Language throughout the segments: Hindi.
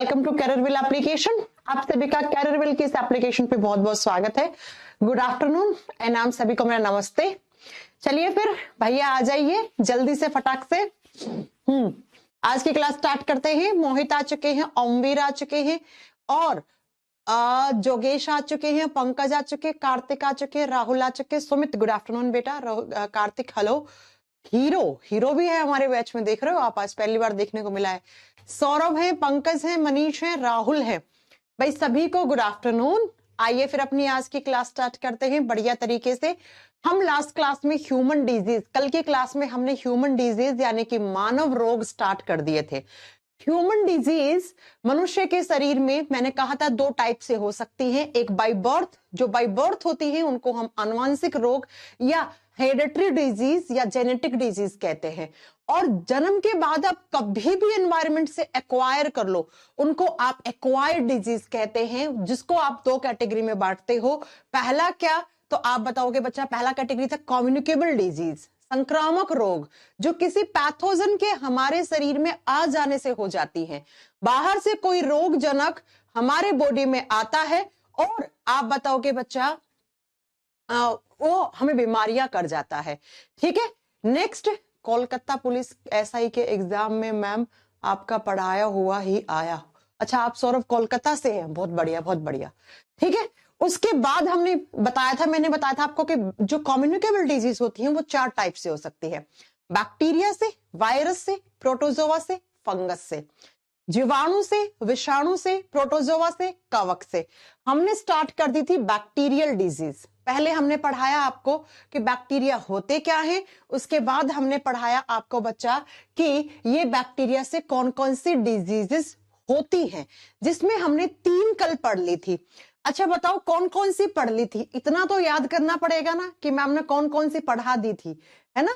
Welcome to कैरियरविल application. आप सभी का कैरियरविल की इस एप्लीकेशन पे बहुत बहुत स्वागत है। गुड आफ्टरनून एंड आप सभी को मेरा नमस्ते। चलिए फिर भैया आ जाइए जल्दी से फटाक से। आज की क्लास स्टार्ट करते हैं। मोहित आ चुके हैं, ओमवीर आ चुके हैं और जोगेश आ चुके हैं, पंकज आ चुके, कार्तिक आ चुके, राहुल आ चुके, सुमित गुड आफ्टरनून बेटा, कार्तिक हेलो, हीरो भी है हमारे बैच में, देख रहे हो आप, आज पहली बार देखने को मिला है। सौरभ है, पंकज है, मनीष है, राहुल है, भाई सभी को गुड आफ्टरनून। आइए फिर अपनी आज की क्लास स्टार्ट करते हैं बढ़िया तरीके से। हम लास्ट क्लास में ह्यूमन डिजीज, कल की क्लास में हमने ह्यूमन डिजीज यानी कि मानव रोग स्टार्ट कर दिए थे। ह्यूमन डिजीज मनुष्य के शरीर में मैंने कहा था दो टाइप से हो सकती है। एक बाय बर्थ, जो बाय बर्थ होती है उनको हम आनुवंशिक रोग या हेरिडिटरी डिजीज या जेनेटिक डिजीज कहते हैं, और जन्म के बाद आप कभी भी एनवायरनमेंट से एक्वायर कर लो उनको आप एक्वायर्ड डिजीज कहते हैं, जिसको आप दो कैटेगरी में बांटते हो। पहला क्या, तो आप बताओगे बच्चा, पहला कैटेगरी था कम्युनिकेबल डिजीज, संक्रामक रोग, जो किसी पैथोजन के हमारे शरीर में आ जाने से हो जाती है। बाहर से कोई रोग जनक हमारे बॉडी में आता है और आप बताओगे बच्चा वो हमें बीमारियां कर जाता है। ठीक है, नेक्स्ट, कोलकाता पुलिस एसआई के एग्जाम में मैम आपका पढ़ाया हुआ ही आया। अच्छा, आप सौरभ कोलकाता से हैं, बहुत बढ़िया बहुत बढ़िया। ठीक है, उसके बाद हमने बताया था, मैंने बताया था आपको कि जो कम्युनिकेबल डिजीज होती है वो चार टाइप से हो सकती है, बैक्टीरिया से, वायरस से, प्रोटोजोआ से, फंगस से, जीवाणु से, विषाणु से, प्रोटोजोआ से, कवक से। हमने स्टार्ट कर दी थी बैक्टीरियल डिजीज। पहले हमने पढ़ाया आपको कि बैक्टीरिया होते क्या हैं, उसके बाद हमने पढ़ाया आपको बच्चा कि ये बैक्टीरिया से कौन कौन सी डिजीजेस होती हैं, जिसमें हमने 3 कल पढ़ ली थी। अच्छा बताओ कौन कौन सी पढ़ ली थी, इतना तो याद करना पड़ेगा ना कि मैम ने कौन कौन सी पढ़ा दी थी, है ना।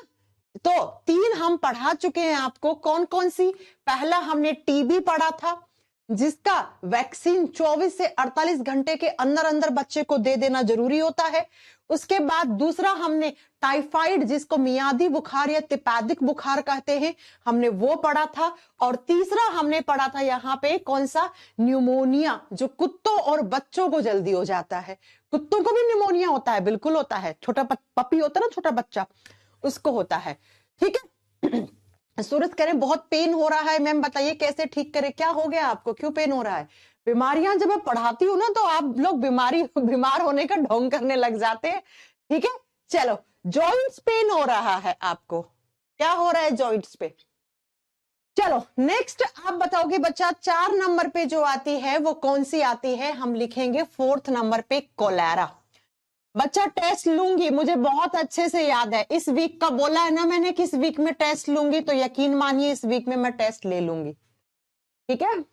तो 3 हम पढ़ा चुके हैं आपको, कौन कौन सी। पहला हमने टीबी पढ़ा था, जिसका वैक्सीन 24 से 48 घंटे के अंदर अंदर बच्चे को दे देना जरूरी होता है। उसके बाद दूसरा हमने टाइफाइड, जिसको मियादी बुखार या तिपैदिक बुखार कहते हैं, हमने वो पढ़ा था। और तीसरा हमने पढ़ा था यहाँ पे कौन सा, न्यूमोनिया, जो कुत्तों और बच्चों को जल्दी हो जाता है। कुत्तों को भी न्यूमोनिया होता है, बिल्कुल होता है, छोटा पपी होता है ना, छोटा बच्चा, उसको होता है। ठीक है, सूरज कह रहे बहुत पेन हो रहा है मैम, बताइए कैसे ठीक करे, क्या हो गया आपको, क्यों पेन हो रहा है। बीमारियां जब मैं पढ़ाती हूँ ना तो आप लोग बीमार होने का ढोंग करने लग जाते हैं। ठीक है, चलो, जॉइंट्स पेन हो रहा है आपको, क्या हो रहा है जॉइंट्स पे। चलो नेक्स्ट आप बताओगे बच्चा, 4 नंबर पे जो आती है वो कौन सी आती है, हम लिखेंगे 4th नंबर पे कोलेरा। बच्चा टेस्ट लूंगी, मुझे बहुत अच्छे से याद है, इस वीक का बोला है ना मैंने कि इस वीक में टेस्ट लूंगी, तो यकीन मानिए इस वीक में मैं टेस्ट ले लूंगी। ठीक है,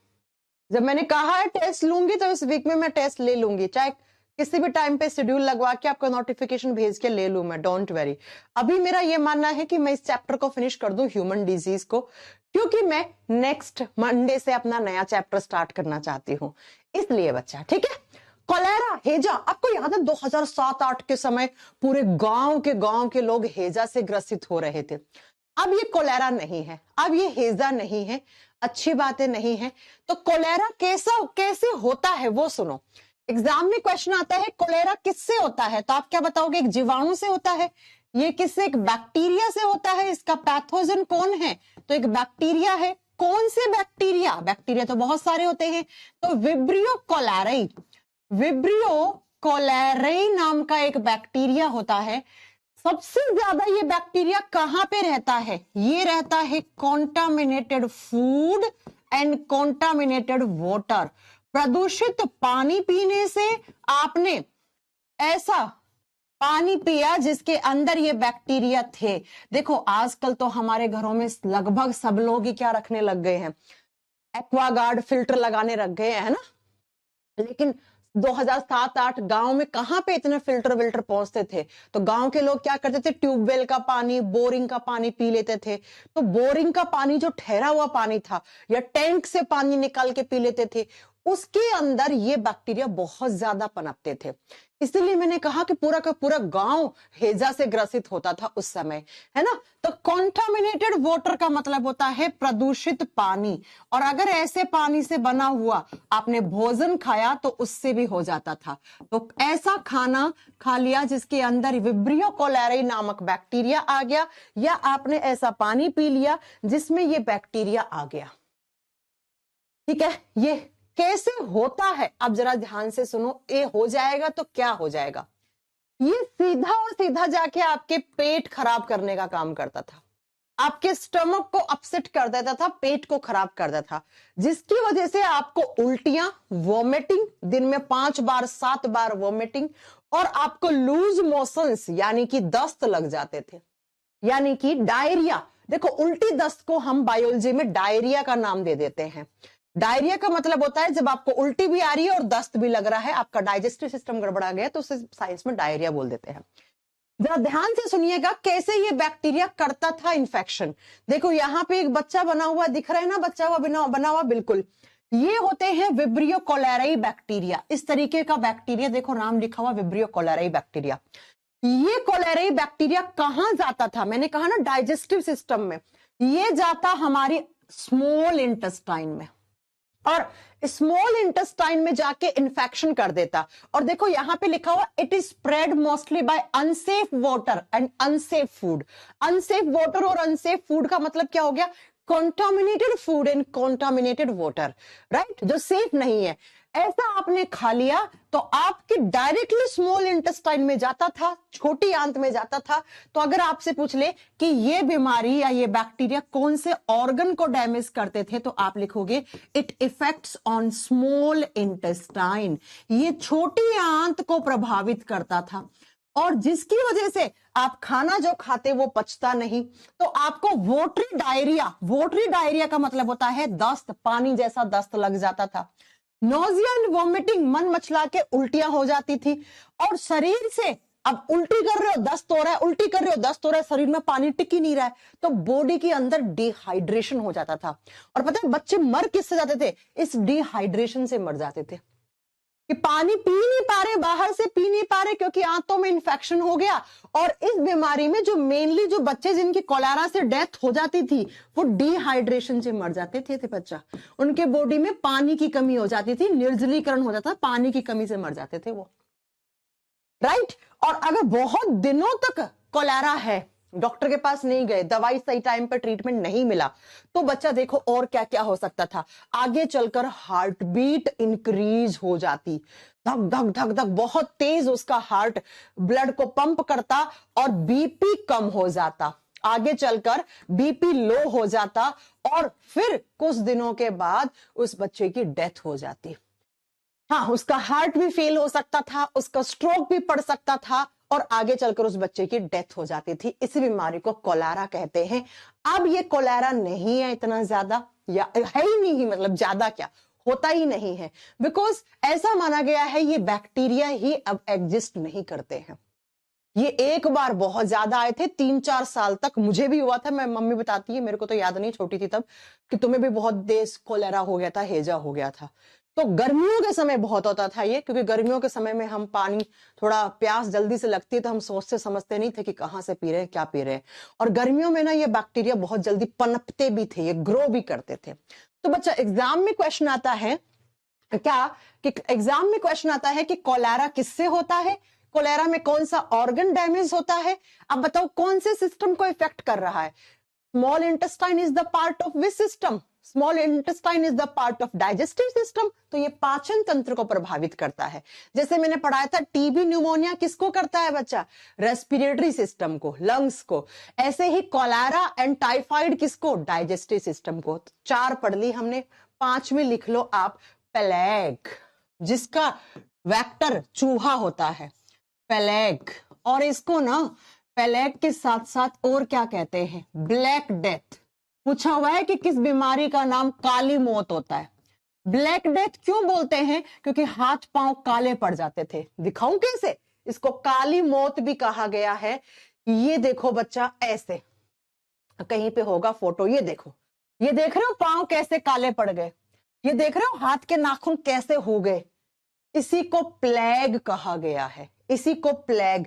जब मैंने कहा है टेस्ट लूंगी तो इस वीक में मैं टेस्ट ले लूंगी, चाहे किसी भी टाइम पे शेड्यूल लगवा के आपको नोटिफिकेशन भेज के ले लूं मैं, डोंट वेरी। अभी मेरा ये मानना है कि मैं इस चैप्टर को फिनिश कर दूं, ह्यूमन डिजीज को, क्योंकि मैं नेक्स्ट मंडे से अपना नया चैप्टर स्टार्ट करना चाहती हूँ, इसलिए बच्चा। ठीक है, कोलेरा, हेजा, आपको याद है 2007-8 के समय पूरे गांव के लोग हेजा से ग्रसित हो रहे थे। अब ये कोलेरा नहीं है, अब ये हेजा नहीं है, अच्छी बातें नहीं है। तो कोलेरा कैसे होता है वो सुनो, एग्जाम में क्वेश्चन आता है कोलेरा किससे होता है, तो आप क्या बताओगे, एक जीवाणु से होता है, ये किससे, एक बैक्टीरिया से होता है। इसका पैथोजन कौन है, तो एक बैक्टीरिया है। कौन से बैक्टीरिया, बैक्टीरिया तो बहुत सारे होते हैं, तो विब्रियो कोलेराई, विब्रियो कोलेराई नाम का एक बैक्टीरिया होता है। सबसे ज्यादा ये बैक्टीरिया कहां पे रहता है, ये रहता है contaminated food and contaminated water. प्रदूषित पानी पीने से आपने ऐसा पानी पिया जिसके अंदर ये बैक्टीरिया थे। देखो आजकल तो हमारे घरों में लगभग सब लोग ही क्या रखने लग गए हैं, एक्वागार्ड फिल्टर लगाने लग गए हैं ना, लेकिन 2007-8 गांव में कहां पे इतने फिल्टर विल्टर पहुंचते थे। तो गांव के लोग क्या करते थे, ट्यूबवेल का पानी, बोरिंग का पानी पी लेते थे। तो बोरिंग का पानी जो ठहरा हुआ पानी था या टैंक से पानी निकाल के पी लेते थे, उसके अंदर ये बैक्टीरिया बहुत ज्यादा पनपते थे। इसीलिए मैंने कहा कि पूरा का पूरा गांव हैजा से ग्रसित होता था उस समय, है ना। तो कॉन्टामिनेटेड वाटर का मतलब होता है प्रदूषित पानी, और अगर ऐसे पानी से बना हुआ आपने भोजन खाया तो उससे भी हो जाता था। तो ऐसा खाना खा लिया जिसके अंदर विब्रियो कोलेराई नामक बैक्टीरिया आ गया, या आपने ऐसा पानी पी लिया जिसमें ये बैक्टीरिया आ गया। ठीक है, ये कैसे होता है अब जरा ध्यान से सुनो। ये हो जाएगा तो क्या हो जाएगा, ये सीधा और सीधा जाके आपके पेट खराब करने का काम करता था, आपके स्टमक को अपसेट कर देता था, पेट को खराब कर देता था, जिसकी वजह से आपको उल्टियां, वॉमिटिंग, दिन में 5 बार 7 बार वॉमिटिंग, और आपको लूज मोशंस यानी कि दस्त लग जाते थे, यानी कि डायरिया। देखो, उल्टी दस्त को हम बायोलॉजी में डायरिया का नाम दे देते हैं। डायरिया का मतलब होता है जब आपको उल्टी भी आ रही है और दस्त भी लग रहा है, आपका डाइजेस्टिव सिस्टम गड़बड़ा गया, तो उसे साइंस में डायरिया बोल देते हैं। जरा ध्यान से सुनिएगा कैसे ये बैक्टीरिया करता था इन्फेक्शन। देखो यहां पे एक बच्चा बना हुआ दिख रहा है ना, बच्चा हुआ बना हुआ, बिल्कुल ये होते हैं विब्रियो कोलेराई बैक्टीरिया। इस तरीके का बैक्टीरिया, देखो नाम लिखा हुआ विब्रियो कोलेराई बैक्टीरिया। ये कोलेराई बैक्टीरिया कहां जाता था, मैंने कहा ना डाइजेस्टिव सिस्टम में, ये जाता हमारी स्मॉल इंटेस्टाइन में, और स्मॉल इंटेस्टाइन में जाके इन्फेक्शन कर देता। और देखो यहां पे लिखा हुआ it is spread mostly bye unsafe water and unsafe food. Unsafe water और अनसेफ फूड का मतलब क्या हो गया, contaminated food and contaminated water, right, जो सेफ नहीं है। ऐसा आपने खा लिया तो आपके डायरेक्टली स्मॉल इंटेस्टाइन में जाता था, छोटी आंत में जाता था। तो अगर आपसे पूछ ले कि ये बीमारी या ये बैक्टीरिया कौन से ऑर्गन को डैमेज करते थे, तो आप लिखोगे it effects on small intestine. ये छोटी आंत को प्रभावित करता था, और जिसकी वजह से आप खाना जो खाते वो पचता नहीं, तो आपको वोटरी डायरिया, वोटरी डायरिया का मतलब होता है दस्त, पानी जैसा दस्त लग जाता था। नोजिया एंड वॉमिटिंग, मन मचला के उल्टियां हो जाती थी, और शरीर से अब उल्टी कर रहे हो दस्त हो रहा है, उल्टी कर रहे हो दस्त हो रहा है, शरीर में पानी टिक ही नहीं रहा है, तो बॉडी के अंदर डिहाइड्रेशन हो जाता था। और पता है बच्चे मर किससे जाते थे, इस डिहाइड्रेशन से मर जाते थे, कि पानी पी नहीं पा रहे, बाहर से पी नहीं पा रहे, क्योंकि आंतों में इंफेक्शन हो गया। और इस बीमारी में जो मेनली जो बच्चे जिनकी कोलेरा से डेथ हो जाती थी, वो डिहाइड्रेशन से मर जाते थे बच्चा, उनके बॉडी में पानी की कमी हो जाती थी, निर्जलीकरण हो जाता था, पानी की कमी से मर जाते थे वो, राइट। और अगर बहुत दिनों तक कोलेरा है, डॉक्टर के पास नहीं गए, दवाई सही टाइम पर ट्रीटमेंट नहीं मिला, तो बच्चा देखो और क्या क्या हो सकता था, आगे चलकर हार्ट बीट इंक्रीज हो जाती, धक धक धक धक, बहुत तेज उसका हार्ट ब्लड को पंप करता, और बीपी कम हो जाता, आगे चलकर बीपी लो हो जाता, और फिर कुछ दिनों के बाद उस बच्चे की डेथ हो जाती। हाँ, उसका हार्ट भी फेल हो सकता था, उसका स्ट्रोक भी पड़ सकता था, और आगे चलकर उस बच्चे की डेथ हो जाती थी। इस बीमारी को कोलेरा कहते हैं। अब ये कोलेरा नहीं है इतना ज्यादा, या है ही नहीं, मतलब ज्यादा क्या होता ही नहीं है, बिकॉज ऐसा माना गया है ये बैक्टीरिया ही अब एग्जिस्ट नहीं करते हैं। ये एक बार बहुत ज्यादा आए थे, 3-4 साल तक मुझे भी हुआ था, मैं मम्मी बताती है, मेरे को तो याद नहीं, छोटी थी तब, कि तुम्हें भी बहुत देश कोलेरा हो गया था, हैजा हो गया था। तो गर्मियों के समय बहुत होता था ये, क्योंकि गर्मियों के समय में हम पानी, थोड़ा प्यास जल्दी से लगती है, तो हम सोचते समझते नहीं थे कि कहां से पी रहे हैं, क्या पी रहे हैं। और गर्मियों में ना ये बैक्टीरिया बहुत जल्दी पनपते भी थे, ये ग्रो भी करते थे। तो बच्चा एग्जाम में क्वेश्चन आता है क्या, कि एग्जाम में क्वेश्चन आता है कि कोलेरा किससे होता है, कोलेरा में कौन सा ऑर्गन डैमेज होता है। अब बताओ कौन से सिस्टम को इफेक्ट कर रहा है। Small intestine is the part of which system, small intestine is the part of digestive system, तो ये पाचन तंत्र को प्रभावित करता है। जैसे मैंने पढ़ाया था टीबी न्यूमोनिया किसको करता है बच्चा, रेस्पिरेटरी सिस्टम को, लंग्स को। ऐसे ही कोलेरा एंड टाइफाइड किसको, डाइजेस्टिव सिस्टम को। 4 पढ़ ली हमने, 5वीं लिख लो आप, प्लेग, जिसका वेक्टर चूहा होता है, प्लेग। और इसको ना प्लेग के साथ साथ और क्या कहते हैं, ब्लैक डेथ। पूछा हुआ है कि किस बीमारी का नाम काली मौत होता है। ब्लैक डेथ क्यों बोलते हैं, क्योंकि हाथ पांव काले पड़ जाते थे। दिखाऊं कैसे, इसको काली मौत भी कहा गया है। ये देखो बच्चा, ऐसे कहीं पे होगा फोटो, ये देखो, ये देख रहे हो पांव कैसे काले पड़ गए। ये देख रहे हो हाथ के नाखून कैसे हो गए, इसी को प्लेग कहा गया है, इसी को प्लेग।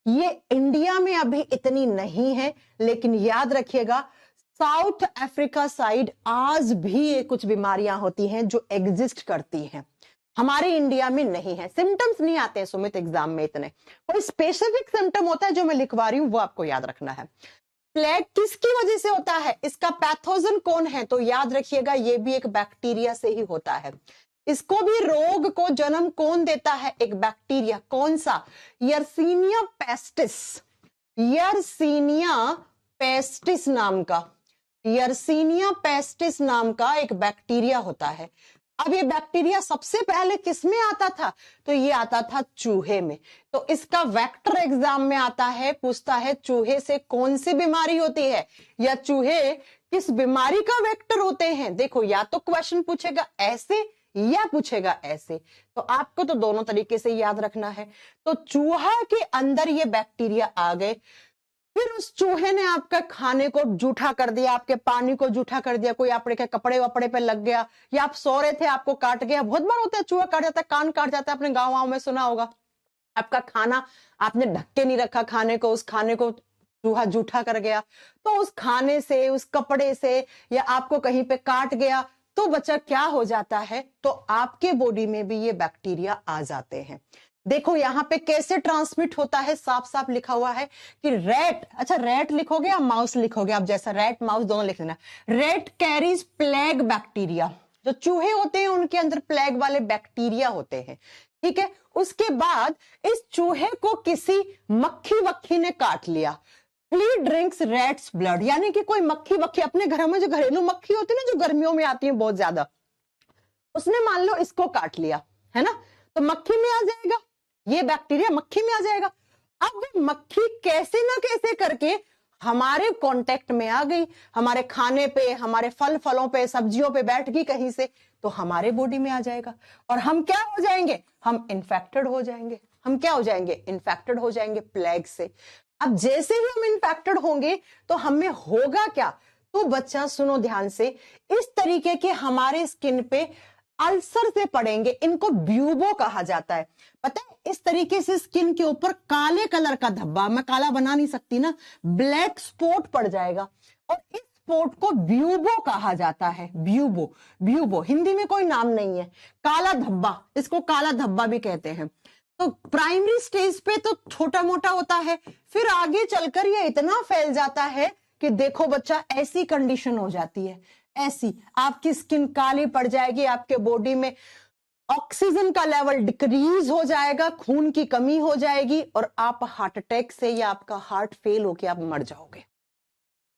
ये इंडिया में अभी इतनी नहीं है, लेकिन याद रखिएगा साउथ अफ्रीका साइड आज भी ये कुछ बीमारियां होती हैं जो एग्जिस्ट करती हैं, हमारे इंडिया में नहीं है। सिम्टम्स नहीं आते हैं सुमित एग्जाम में इतने, कोई स्पेसिफिक सिम्टम होता है जो मैं लिखवा रही हूं वो आपको याद रखना है। प्लेग किसकी वजह से होता है, इसका पैथोजन कौन है, तो याद रखिएगा ये भी एक बैक्टीरिया से ही होता है। इसको भी रोग को जन्म कौन देता है, एक बैक्टीरिया, कौन सा, यर्सीनिया पेस्टिस, यर्सीनिया पेस्टिस नाम का, यर्सीनिया पेस्टिस नाम का एक बैक्टीरिया होता है। अब ये बैक्टीरिया सबसे पहले किसमें आता था, तो ये आता था चूहे में। तो इसका वेक्टर एग्जाम में आता है, पूछता है चूहे से कौन सी बीमारी होती है, या चूहे किस बीमारी का वेक्टर होते हैं। देखो या तो क्वेश्चन पूछेगा ऐसे या पूछेगा ऐसे, तो आपको तो दोनों तरीके से याद रखना है। तो चूहा के अंदर ये बैक्टीरिया आ गए, फिर उस चूहे ने आपका खाने को जूठा कर दिया, आपके पानी को जूठा कर दिया, कोई आपके कपड़े वपड़े पे लग गया, या आप सो रहे थे आपको काट गया। बहुत बार होता है चूहा काट जाता है, कान काट जाता है, अपने गाँव में सुना होगा। आपका खाना आपने ढक के नहीं रखा खाने को, उस खाने को चूहा जूठा कर गया, तो उस खाने से, उस कपड़े से, या आपको कहीं पे काट गया, तो बच्चा क्या हो जाता है, तो आपके बॉडी में भी ये बैक्टीरिया आ जाते हैं। देखो यहाँ पे कैसे ट्रांसमिट होता है, साफ साफ लिखा हुआ है कि रैट, अच्छा रैट लिखोगे या माउस लिखोगे आप, जैसा रैट माउस दोनों लिख लेना। रैट कैरीज प्लेग बैक्टीरिया, जो चूहे होते हैं उनके अंदर प्लेग वाले बैक्टीरिया होते हैं, ठीक है। उसके बाद इस चूहे को किसी मक्खी वक्खी ने काट लिया, फ्ली ड्रिंक्स रैट्स ब्लड, यानी कि कोई मक्खी वक्खी अपने घर में जो घरेलू मक्खी होती है ना, जो गर्मियों में आती है बहुत ज्यादा, उसने मान लो इसको काट लिया, है ना, तो मक्खी में आ जाएगा, ये बैक्टीरिया मक्खी में आ जाएगा। अब मक्खी कैसे ना कैसे करके हमारे कांटेक्ट में आ गई, हमारे खाने पे, हमारे फल फलों पे, सब्जियों पे बैठ गई कहीं से, तो हमारे बॉडी में आ जाएगा, और हम क्या हो जाएंगे, हम इन्फेक्टेड हो जाएंगे। हम क्या हो जाएंगे, इन्फेक्टेड हो जाएंगे प्लेग से। अब जैसे ही हम इन्फेक्टेड होंगे तो हमें होगा क्या, तो बच्चा सुनो ध्यान से, इस तरीके के हमारे स्किन पे अल्सर से पड़ेंगे, इनको ब्यूबो कहा जाता है। पता है इस तरीके से स्किन के ऊपर काले कलर का धब्बा, मैं काला बना नहीं सकती ना, ब्लैक स्पॉट पड़ जाएगा, और इस स्पॉट को ब्यूबो कहा जाता है। ब्यूबो, ब्यूबो हिंदी में कोई नाम नहीं है, काला धब्बा, इसको काला धब्बा भी कहते हैं। तो प्राइमरी स्टेज पे तो छोटा मोटा होता है, फिर आगे चलकर ये इतना फैल जाता है कि देखो बच्चा ऐसी कंडीशन हो जाती है, ऐसी आपकी स्किन काली पड़ जाएगी, आपके बॉडी में ऑक्सीजन का लेवल डिक्रीज हो जाएगा, खून की कमी हो जाएगी, और आप हार्ट अटैक से या आपका हार्ट फेल होकर आप मर जाओगे।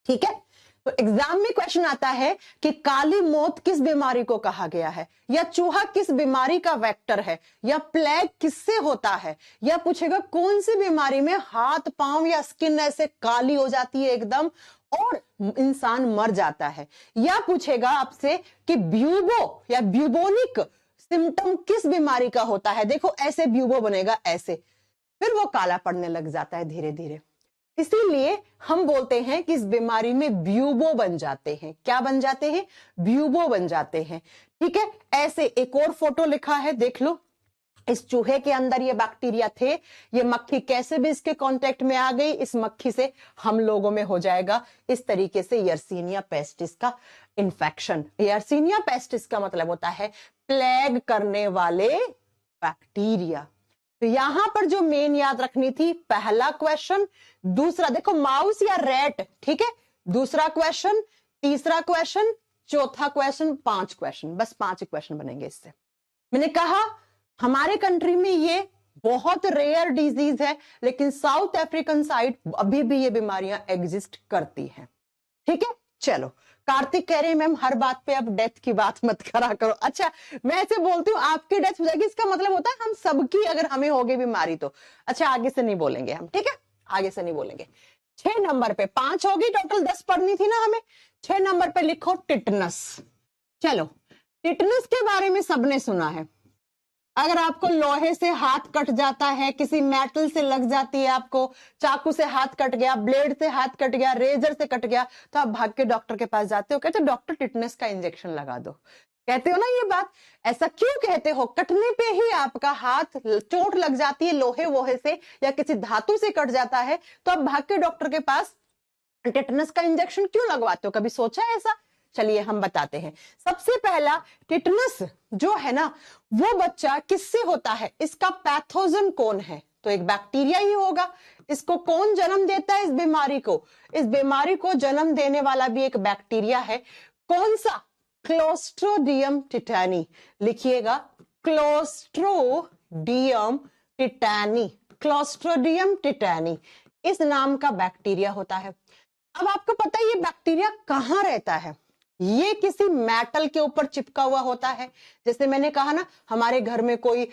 ठीक है, तो एग्जाम में क्वेश्चन आता है कि काली मौत किस बीमारी को कहा गया है, या चूहा किस बीमारी का वेक्टर है, या प्लेग किससे होता है, या पूछेगा कौन सी बीमारी में हाथ पांव या स्किन ऐसे काली हो जाती है एकदम और इंसान मर जाता है, या पूछेगा आपसे कि ब्यूबो या ब्यूबोनिक सिम्टम किस बीमारी का होता है। देखो ऐसे ब्यूबो बनेगा ऐसे, फिर वो काला पड़ने लग जाता है धीरे धीरे, इसीलिए हम बोलते हैं कि इस बीमारी में ब्यूबो बन जाते हैं। क्या बन जाते हैं, ब्यूबो बन जाते हैं। ठीक है, ऐसे एक और फोटो लिखा है, देख लो, इस चूहे के अंदर ये बैक्टीरिया थे, ये मक्खी कैसे भी इसके कांटेक्ट में आ गई, इस मक्खी से हम लोगों में हो जाएगा इस तरीके से यर्सीनिया पेस्टिस का इंफेक्शन। यर्सीनिया पेस्टिस का मतलब होता है प्लेग करने वाले बैक्टीरिया। तो यहां पर जो मेन याद रखनी थी, पहला क्वेश्चन, दूसरा देखो माउस या रैट, ठीक है, दूसरा क्वेश्चन, तीसरा क्वेश्चन, चौथा क्वेश्चन, 5 क्वेश्चन, बस 5 क्वेश्चन बनेंगे इससे। मैंने कहा हमारे कंट्री में ये बहुत रेयर डिजीज है, लेकिन साउथ अफ्रीकन साइड अभी भी ये बीमारियां एग्जिस्ट करती हैं। ठीक है, चलो कार्तिक कह रहे हैं मैम हर बात पे अब डेथ की बात मत करा करो। अच्छा मैं ऐसे बोलती हूँ आपकी डेथ हो जाएगी, इसका मतलब होता है हम सबकी अगर हमें होगी बीमारी तो। अच्छा आगे से नहीं बोलेंगे हम, ठीक है, आगे से नहीं बोलेंगे। 6 नंबर पे 5 होगी, टोटल 10 पढ़नी थी ना हमें। 6 नंबर पे लिखो टिटनस। चलो टिटनस के बारे में सबने सुना है, अगर आपको लोहे से हाथ कट जाता है, किसी मेटल से लग जाती है, आपको चाकू से हाथ कट गया, ब्लेड से हाथ कट गया, रेजर से कट गया, तो आप भाग के डॉक्टर के पास जाते हो, कहते डॉक्टर टिटनस का इंजेक्शन लगा दो। कहते हो ना ये बात, ऐसा क्यों कहते हो? कटने पे ही आपका हाथ चोट लग जाती है लोहे वोहे से या किसी धातु से कट जाता है, तो आप भाग के डॉक्टर के पास टेटनस का इंजेक्शन क्यों लगवाते हो? कभी सोचा है ऐसा? चलिए हम बताते हैं। सबसे पहला, टिटनस जो है ना वो बच्चा किससे होता है, इसका पैथोजन कौन है? तो एक बैक्टीरिया ही होगा। इसको कौन जन्म देता है इस बीमारी को? इस बीमारी को जन्म देने वाला भी एक बैक्टीरिया है। कौन सा? Clostridium tetani. लिखिएगा, क्लोस्ट्रोडियम टिटानी। क्लोस्ट्रोडियम टिटानी इस नाम का बैक्टीरिया होता है। अब आपको पता है ये बैक्टीरिया कहां रहता है? ये किसी मेटल के ऊपर चिपका हुआ होता है। जैसे मैंने कहा ना, हमारे घर में कोई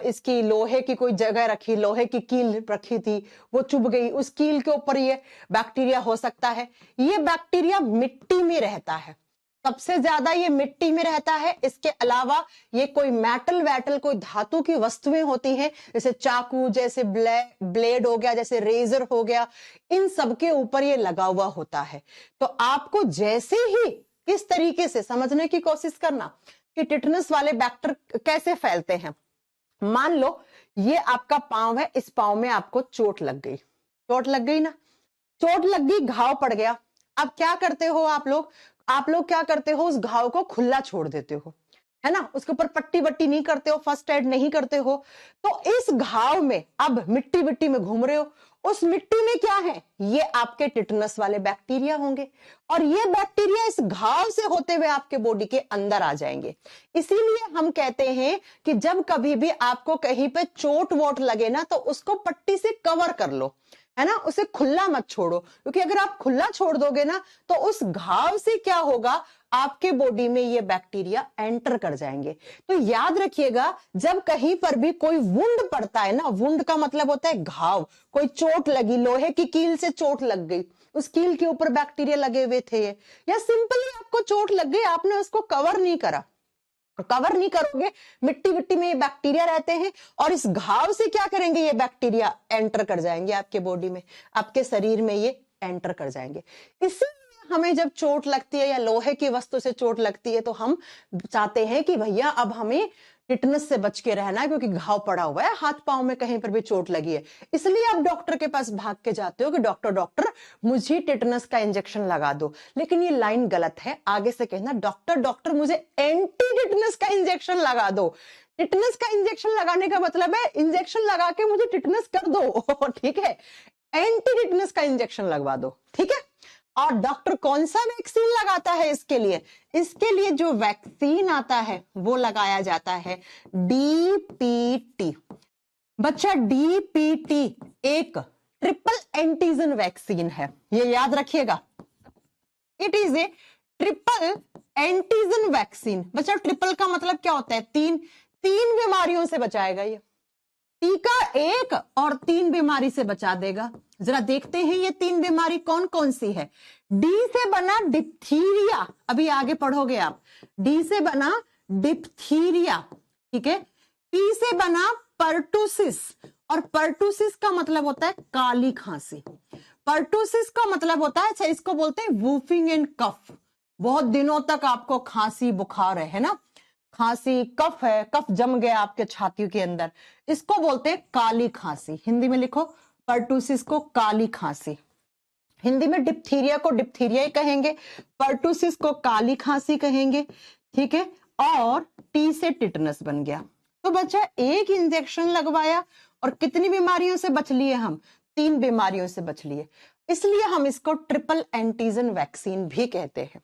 इसकी लोहे की कोई जगह रखी, लोहे की कील रखी थी, वो चुभ गई, उस कील के ऊपर ये बैक्टीरिया हो सकता है। ये बैक्टीरिया मिट्टी में रहता है, सबसे ज्यादा ये मिट्टी में रहता है। इसके अलावा ये कोई मेटल वैटल कोई धातु की वस्तुएं होती हैं, जैसे चाकू, जैसे ब्लेड हो गया, जैसे रेजर हो गया, इन सब के ऊपर ये लगा हुआ होता है। तो आपको जैसे ही इस तरीके से समझने की कोशिश करना कि टिटनस वाले बैक्टर कैसे फैलते हैं। मान लो ये आपका पांव है, इस पांव में आपको चोट लग गई, चोट लग गई ना, चोट लग गई, घाव पड़ गया। अब क्या करते हो आप लोग क्या करते हो? उस घाव को खुला छोड़ देते हो, है ना, उसके ऊपर पट्टी बट्टी नहीं करते हो, फर्स्ट एड नहीं करते हो। तो इस घाव में अब मिट्टी मिट्टी में घूम रहे हो, उस मिट्टी में क्या है? ये आपके टिटनस वाले बैक्टीरिया होंगे, और ये बैक्टीरिया इस घाव से होते हुए आपके बॉडी के अंदर आ जाएंगे। इसीलिए हम कहते हैं कि जब कभी भी आपको कहीं पे चोट वोट लगे ना, तो उसको पट्टी से कवर कर लो, है ना, उसे खुला मत छोड़ो, क्योंकि अगर आप खुला छोड़ दोगे ना तो उस घाव से क्या होगा, आपके बॉडी में ये बैक्टीरिया एंटर कर जाएंगे। तो याद रखिएगा, जब कहीं पर भी कोई वुंड पड़ता है ना, वुंड का मतलब होता है घाव, कोई चोट लगी, लोहे की कील से चोट लग गई, उस कील के ऊपर बैक्टीरिया लगे हुए थे, या सिंपली आपको चोट लग गई, आपने उसको कवर नहीं करा, कवर नहीं करोगे, मिट्टी मिट्टी में ये बैक्टीरिया रहते हैं, और इस घाव से क्या करेंगे, ये बैक्टीरिया एंटर कर जाएंगे आपके बॉडी में, आपके शरीर में ये एंटर कर जाएंगे। इसीलिए हमें जब चोट लगती है या लोहे की वस्तु से चोट लगती है, तो हम चाहते हैं कि भैया अब हमें टिटनस से बच के रहना है, क्योंकि घाव पड़ा हुआ है, हाथ पांव में कहीं पर भी चोट लगी है। इसलिए आप डॉक्टर के पास भाग के जाते हो कि डॉक्टर मुझे टिटनस का इंजेक्शन लगा दो। लेकिन ये लाइन गलत है, आगे से कहना डॉक्टर मुझे एंटी टिटनस का इंजेक्शन लगा दो। टिटनस का इंजेक्शन लगाने का मतलब है इंजेक्शन लगा के मुझे टिटनस कर दो, ठीक है, एंटी टिटनस का इंजेक्शन लगवा दो, ठीक है। और डॉक्टर कौन सा वैक्सीन लगाता है इसके लिए? इसके लिए जो वैक्सीन आता है वो लगाया जाता है डीपीटी। बच्चा डीपीटी एक ट्रिपल एंटीजन वैक्सीन है, ये याद रखिएगा। It is a triple antigen vaccine. बच्चा ट्रिपल का मतलब क्या होता है? तीन बीमारियों से बचाएगा ये। टीका एक और 3 बीमारी से बचा देगा। जरा देखते हैं ये 3 बीमारी कौन कौन सी है। डी से बना डिप्थीरिया, अभी आगे पढ़ोगे आप। डी से बना डिप्थीरिया, ठीक है। पी से बना पर्टुसिस, और पर्टुसिस का मतलब होता है काली खांसी। पर्टुसिस का मतलब होता है, अच्छा इसको बोलते हैं वूफिंग एंड कफ। बहुत दिनों तक आपको खांसी बुखार है ना, खांसी कफ है, कफ जम गया आपके छाती के अंदर, इसको बोलते हैं काली खांसी। हिंदी में लिखो पर्टुसिस को काली खांसी। हिंदी में डिप्थीरिया को डिप्थीरिया ही कहेंगे, पर्टुसिस को काली खांसी कहेंगे, ठीक है। और टी से टिटनस बन गया। तो बच्चा एक इंजेक्शन लगवाया और कितनी बीमारियों से बच लिए हम? 3 बीमारियों से बच लिए। इसलिए हम इसको ट्रिपल एंटीजन वैक्सीन भी कहते हैं।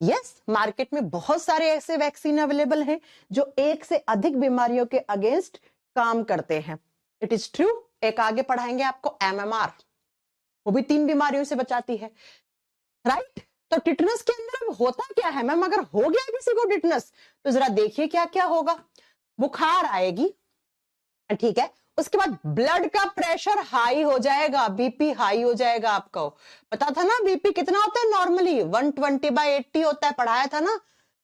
यस, मार्केट में बहुत सारे ऐसे वैक्सीन अवेलेबल हैं जो एक से अधिक बीमारियों के अगेंस्ट काम करते हैं। It is true. एक आगे पढ़ाएंगे आपको एमएमआर, वो भी 3 बीमारियों से बचाती है, राइट। तो टिटनस के अंदर अब होता क्या है मैम? अगर हो गया किसी को टिटनस तो जरा देखिए क्या क्या होगा। बुखार आएगी, ठीक है, उसके बाद ब्लड का प्रेशर हाई हो जाएगा, बीपी हाई हो जाएगा। आपको पता था ना बीपी कितना होता है? नॉर्मली 120/80 होता है, पढ़ाया था ना।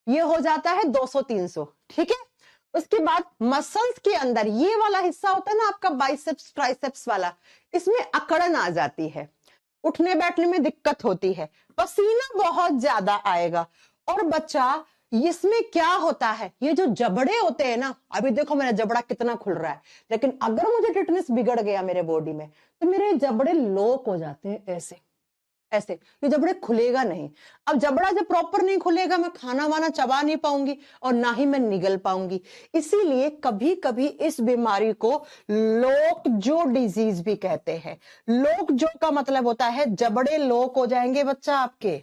ये हो जाता है 200-300, ठीक है। उसके बाद मसल्स के अंदर ये वाला हिस्सा होता है ना आपका बाइसेप्स ट्राइसेप्स वाला, इसमें अकड़न आ जाती है, उठने बैठने में दिक्कत होती है, पसीना बहुत ज्यादा आएगा, और बच्चा इसमें क्या होता है, ये जो जबड़े होते हैं ना, अभी देखो मेरा जबड़ा कितना खुल रहा है, लेकिन अगर मुझे टिटनेस बिगड़ गया मेरे बॉडी में तो मेरे जबड़े लॉक हो जाते हैं ऐसे ऐसे, ये जबड़े खुलेगा नहीं। अब जबड़ा जब प्रॉपर नहीं खुलेगा मैं खाना वाना चबा नहीं पाऊंगी और ना ही मैं निगल पाऊंगी। इसीलिए कभी कभी इस बीमारी को लोक जो डिजीज भी कहते हैं। लोक जो का मतलब होता है जबड़े लॉक हो जाएंगे बच्चा, आपके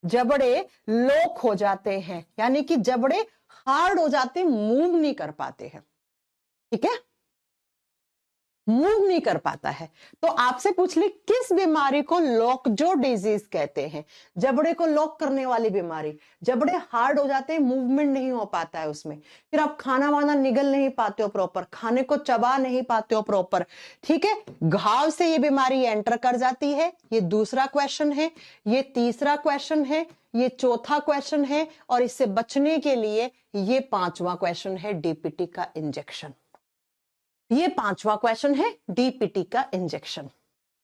जबड़े लॉक हो जाते हैं, यानी कि जबड़े हार्ड हो जाते, मूव नहीं कर पाते हैं। ठीक है, मूव नहीं कर पाता है। तो आपसे पूछ ली किस बीमारी को लॉकजो डिजीज कहते हैं? जबड़े को लॉक करने वाली बीमारी। जबड़े हार्ड हो जाते हैं, मूवमेंट नहीं हो पाता है उसमें, फिर आप खाना वाना निगल नहीं पाते हो प्रॉपर, खाने को चबा नहीं पाते हो प्रॉपर। ठीक है, घाव से ये बीमारी एंटर कर जाती है। ये दूसरा क्वेश्चन है, ये तीसरा क्वेश्चन है, ये चौथा क्वेश्चन है, और इससे बचने के लिए ये पांचवा क्वेश्चन है, डीपीटी का इंजेक्शन। ये पांचवा क्वेश्चन है, डीपीटी का इंजेक्शन।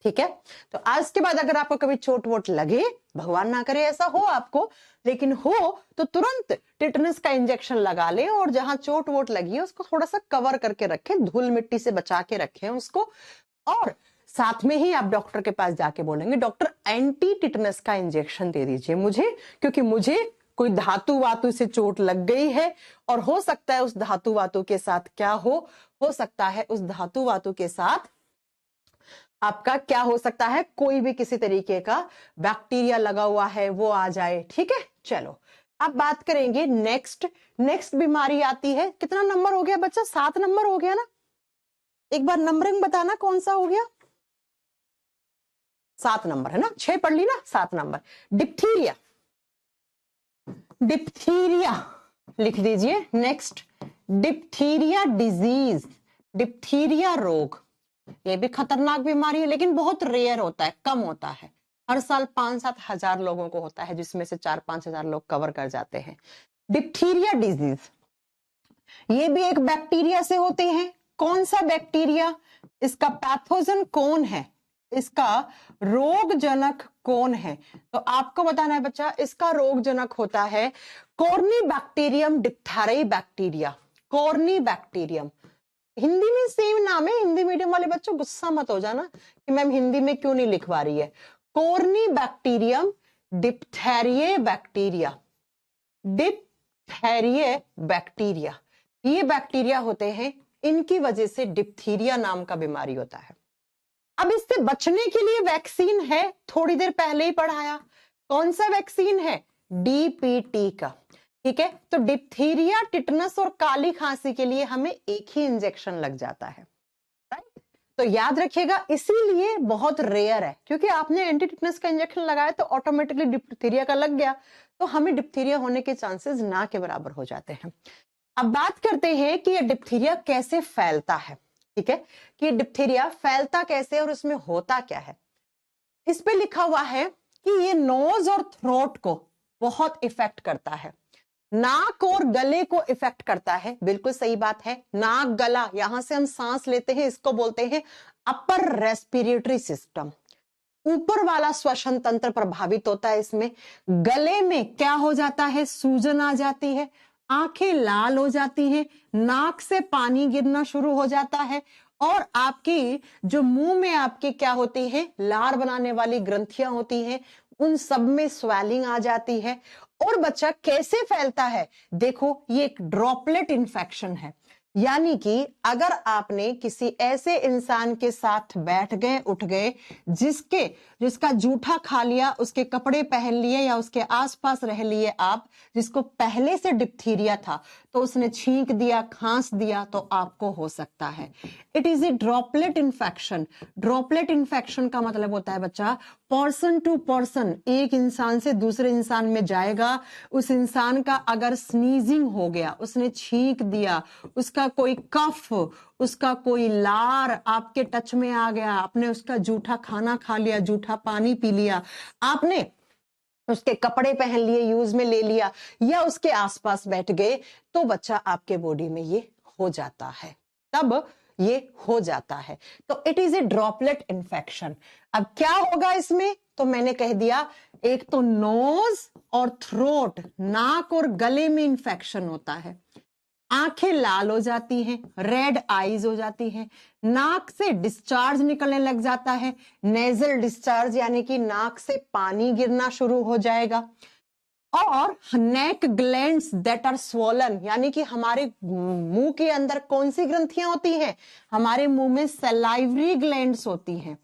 ठीक है, तो आज के बाद अगर आपको कभी चोट वोट लगे, भगवान ना करे ऐसा हो आपको, लेकिन हो तो तुरंत टिटनेस का इंजेक्शन लगा ले, और जहां चोट वोट लगी है उसको थोड़ा सा कवर करके रखें, धूल मिट्टी से बचा के रखें उसको, और साथ में ही आप डॉक्टर के पास जाके बोलेंगे डॉक्टर एंटी टिटनेस का इंजेक्शन दे दीजिए मुझे, क्योंकि मुझे कोई धातु वातु से चोट लग गई है, और हो सकता है उस धातु वातु के साथ क्या हो सकता है उस धातु वातु के साथ आपका क्या हो सकता है, कोई भी किसी तरीके का बैक्टीरिया लगा हुआ है वो आ जाए। ठीक है, चलो अब बात करेंगे नेक्स्ट बीमारी आती है। कितना नंबर हो गया बच्चा? 7 नंबर हो गया ना? एक बार नंबरिंग बताना कौन सा हो गया? 7 नंबर है ना, 6 पढ़ ली ना, 7 नंबर। डिप्थीरिया, डिप्थीरिया लिख दीजिए। नेक्स्ट डिप्थीरिया डिजीज, डिप्थीरिया रोग। ये भी खतरनाक बीमारी है, लेकिन बहुत रेयर होता है, कम होता है। हर साल 5-7 हजार लोगों को होता है, जिसमें से 4-5 हजार लोग कवर कर जाते हैं। डिप्थीरिया डिजीज, ये भी एक बैक्टीरिया से होते हैं। कौन सा बैक्टीरिया? इसका पैथोजन कौन है, इसका रोगजनक कौन है? तो आपको बताना है बच्चा, इसका रोगजनक होता है कॉर्नीबैक्टीरियम डिप्थेराई बैक्टीरिया। कॉर्नीबैक्टीरियम, हिंदी में सेम नाम है। हिंदी मीडियम वाले बच्चों गुस्सा मत हो जाना कि मैम हिंदी में क्यों नहीं लिखवा रही है। कॉर्नीबैक्टीरियम डिप्थेरिये बैक्टीरिया, डिप्थेरिये बैक्टीरिया, ये बैक्टीरिया होते हैं, इनकी वजह से डिप्थीरिया नाम का बीमारी होता है। अब इससे बचने के लिए वैक्सीन है, थोड़ी देर पहले ही पढ़ाया। कौन सा वैक्सीन है? डीपीटी का। ठीक है, तो डिप्थीरिया, टिटनस और काली खांसी के लिए हमें एक ही इंजेक्शन लग जाता है, राइट? तो याद रखिएगा, इसीलिए बहुत रेयर है, क्योंकि आपने एंटी टिटनस का इंजेक्शन लगाया तो ऑटोमेटिकली डिप्थीरिया का लग गया, तो हमें डिप्थीरिया होने के चांसेस ना के बराबर हो जाते हैं। अब बात करते हैं कि ये डिप्थीरिया कैसे फैलता है। ठीक है, कि डिप्थीरिया फैलता कैसे और उसमें होता क्या है। इस पे लिखा हुआ है कि ये नोज और थ्रोट को बहुत इफेक्ट करता है, नाक और गले को इफेक्ट करता है। बिल्कुल सही बात है, नाक गला, यहां से हम सांस लेते हैं, इसको बोलते हैं अपर रेस्पिरेटरी सिस्टम। ऊपर वाला श्वसन तंत्र प्रभावित होता है इसमें। गले में क्या हो जाता है? सूजन आ जाती है, आंखें लाल हो जाती हैं, नाक से पानी गिरना शुरू हो जाता है, और आपकी जो मुंह में आपकी क्या होती है, लार बनाने वाली ग्रंथियां होती हैं, उन सब में स्वेलिंग आ जाती है। और बच्चा कैसे फैलता है? देखो, ये एक ड्रॉपलेट इन्फेक्शन है, यानी कि अगर आपने किसी ऐसे इंसान के साथ बैठ गए, उठ गए, जिसका जूठा खा लिया, उसके कपड़े पहन लिए या उसके आसपास रह लिए आप, जिसको पहले से डिप्थीरिया था, तो उसने छींक दिया, खांस दिया, तो आपको हो सकता है। It is a droplet infection. Droplet infection का मतलब होता है बच्चा, पर्सन टू पर्सन, एक इंसान से दूसरे इंसान में जाएगा। उस इंसान का अगर स्नीजिंग हो गया, उसने छींक दिया, उसका कोई कफ, उसका कोई लार आपके टच में आ गया, आपने उसका जूठा खाना खा लिया, जूठा पानी पी लिया, आपने उसके कपड़े पहन लिए, यूज में ले लिया, या उसके आसपास बैठ गए, तो बच्चा आपके बॉडी में ये हो जाता है। तब ये हो जाता है। तो it is a droplet infection. अब क्या होगा इसमें, तो मैंने कह दिया, एक तो नोज और थ्रोट, नाक और गले में इन्फेक्शन होता है, आंखें लाल हो जाती हैं, रेड आईज हो जाती हैं, नाक से डिस्चार्ज निकलने लग जाता है, नेजल डिस्चार्ज यानी कि नाक से पानी गिरना शुरू हो जाएगा, और नेक ग्लैंड्स दैट आर स्वोलन, यानी कि हमारे मुंह के अंदर कौन सी ग्रंथियां होती हैं, हमारे मुंह में सलाइवरी ग्लैंड्स होती हैं,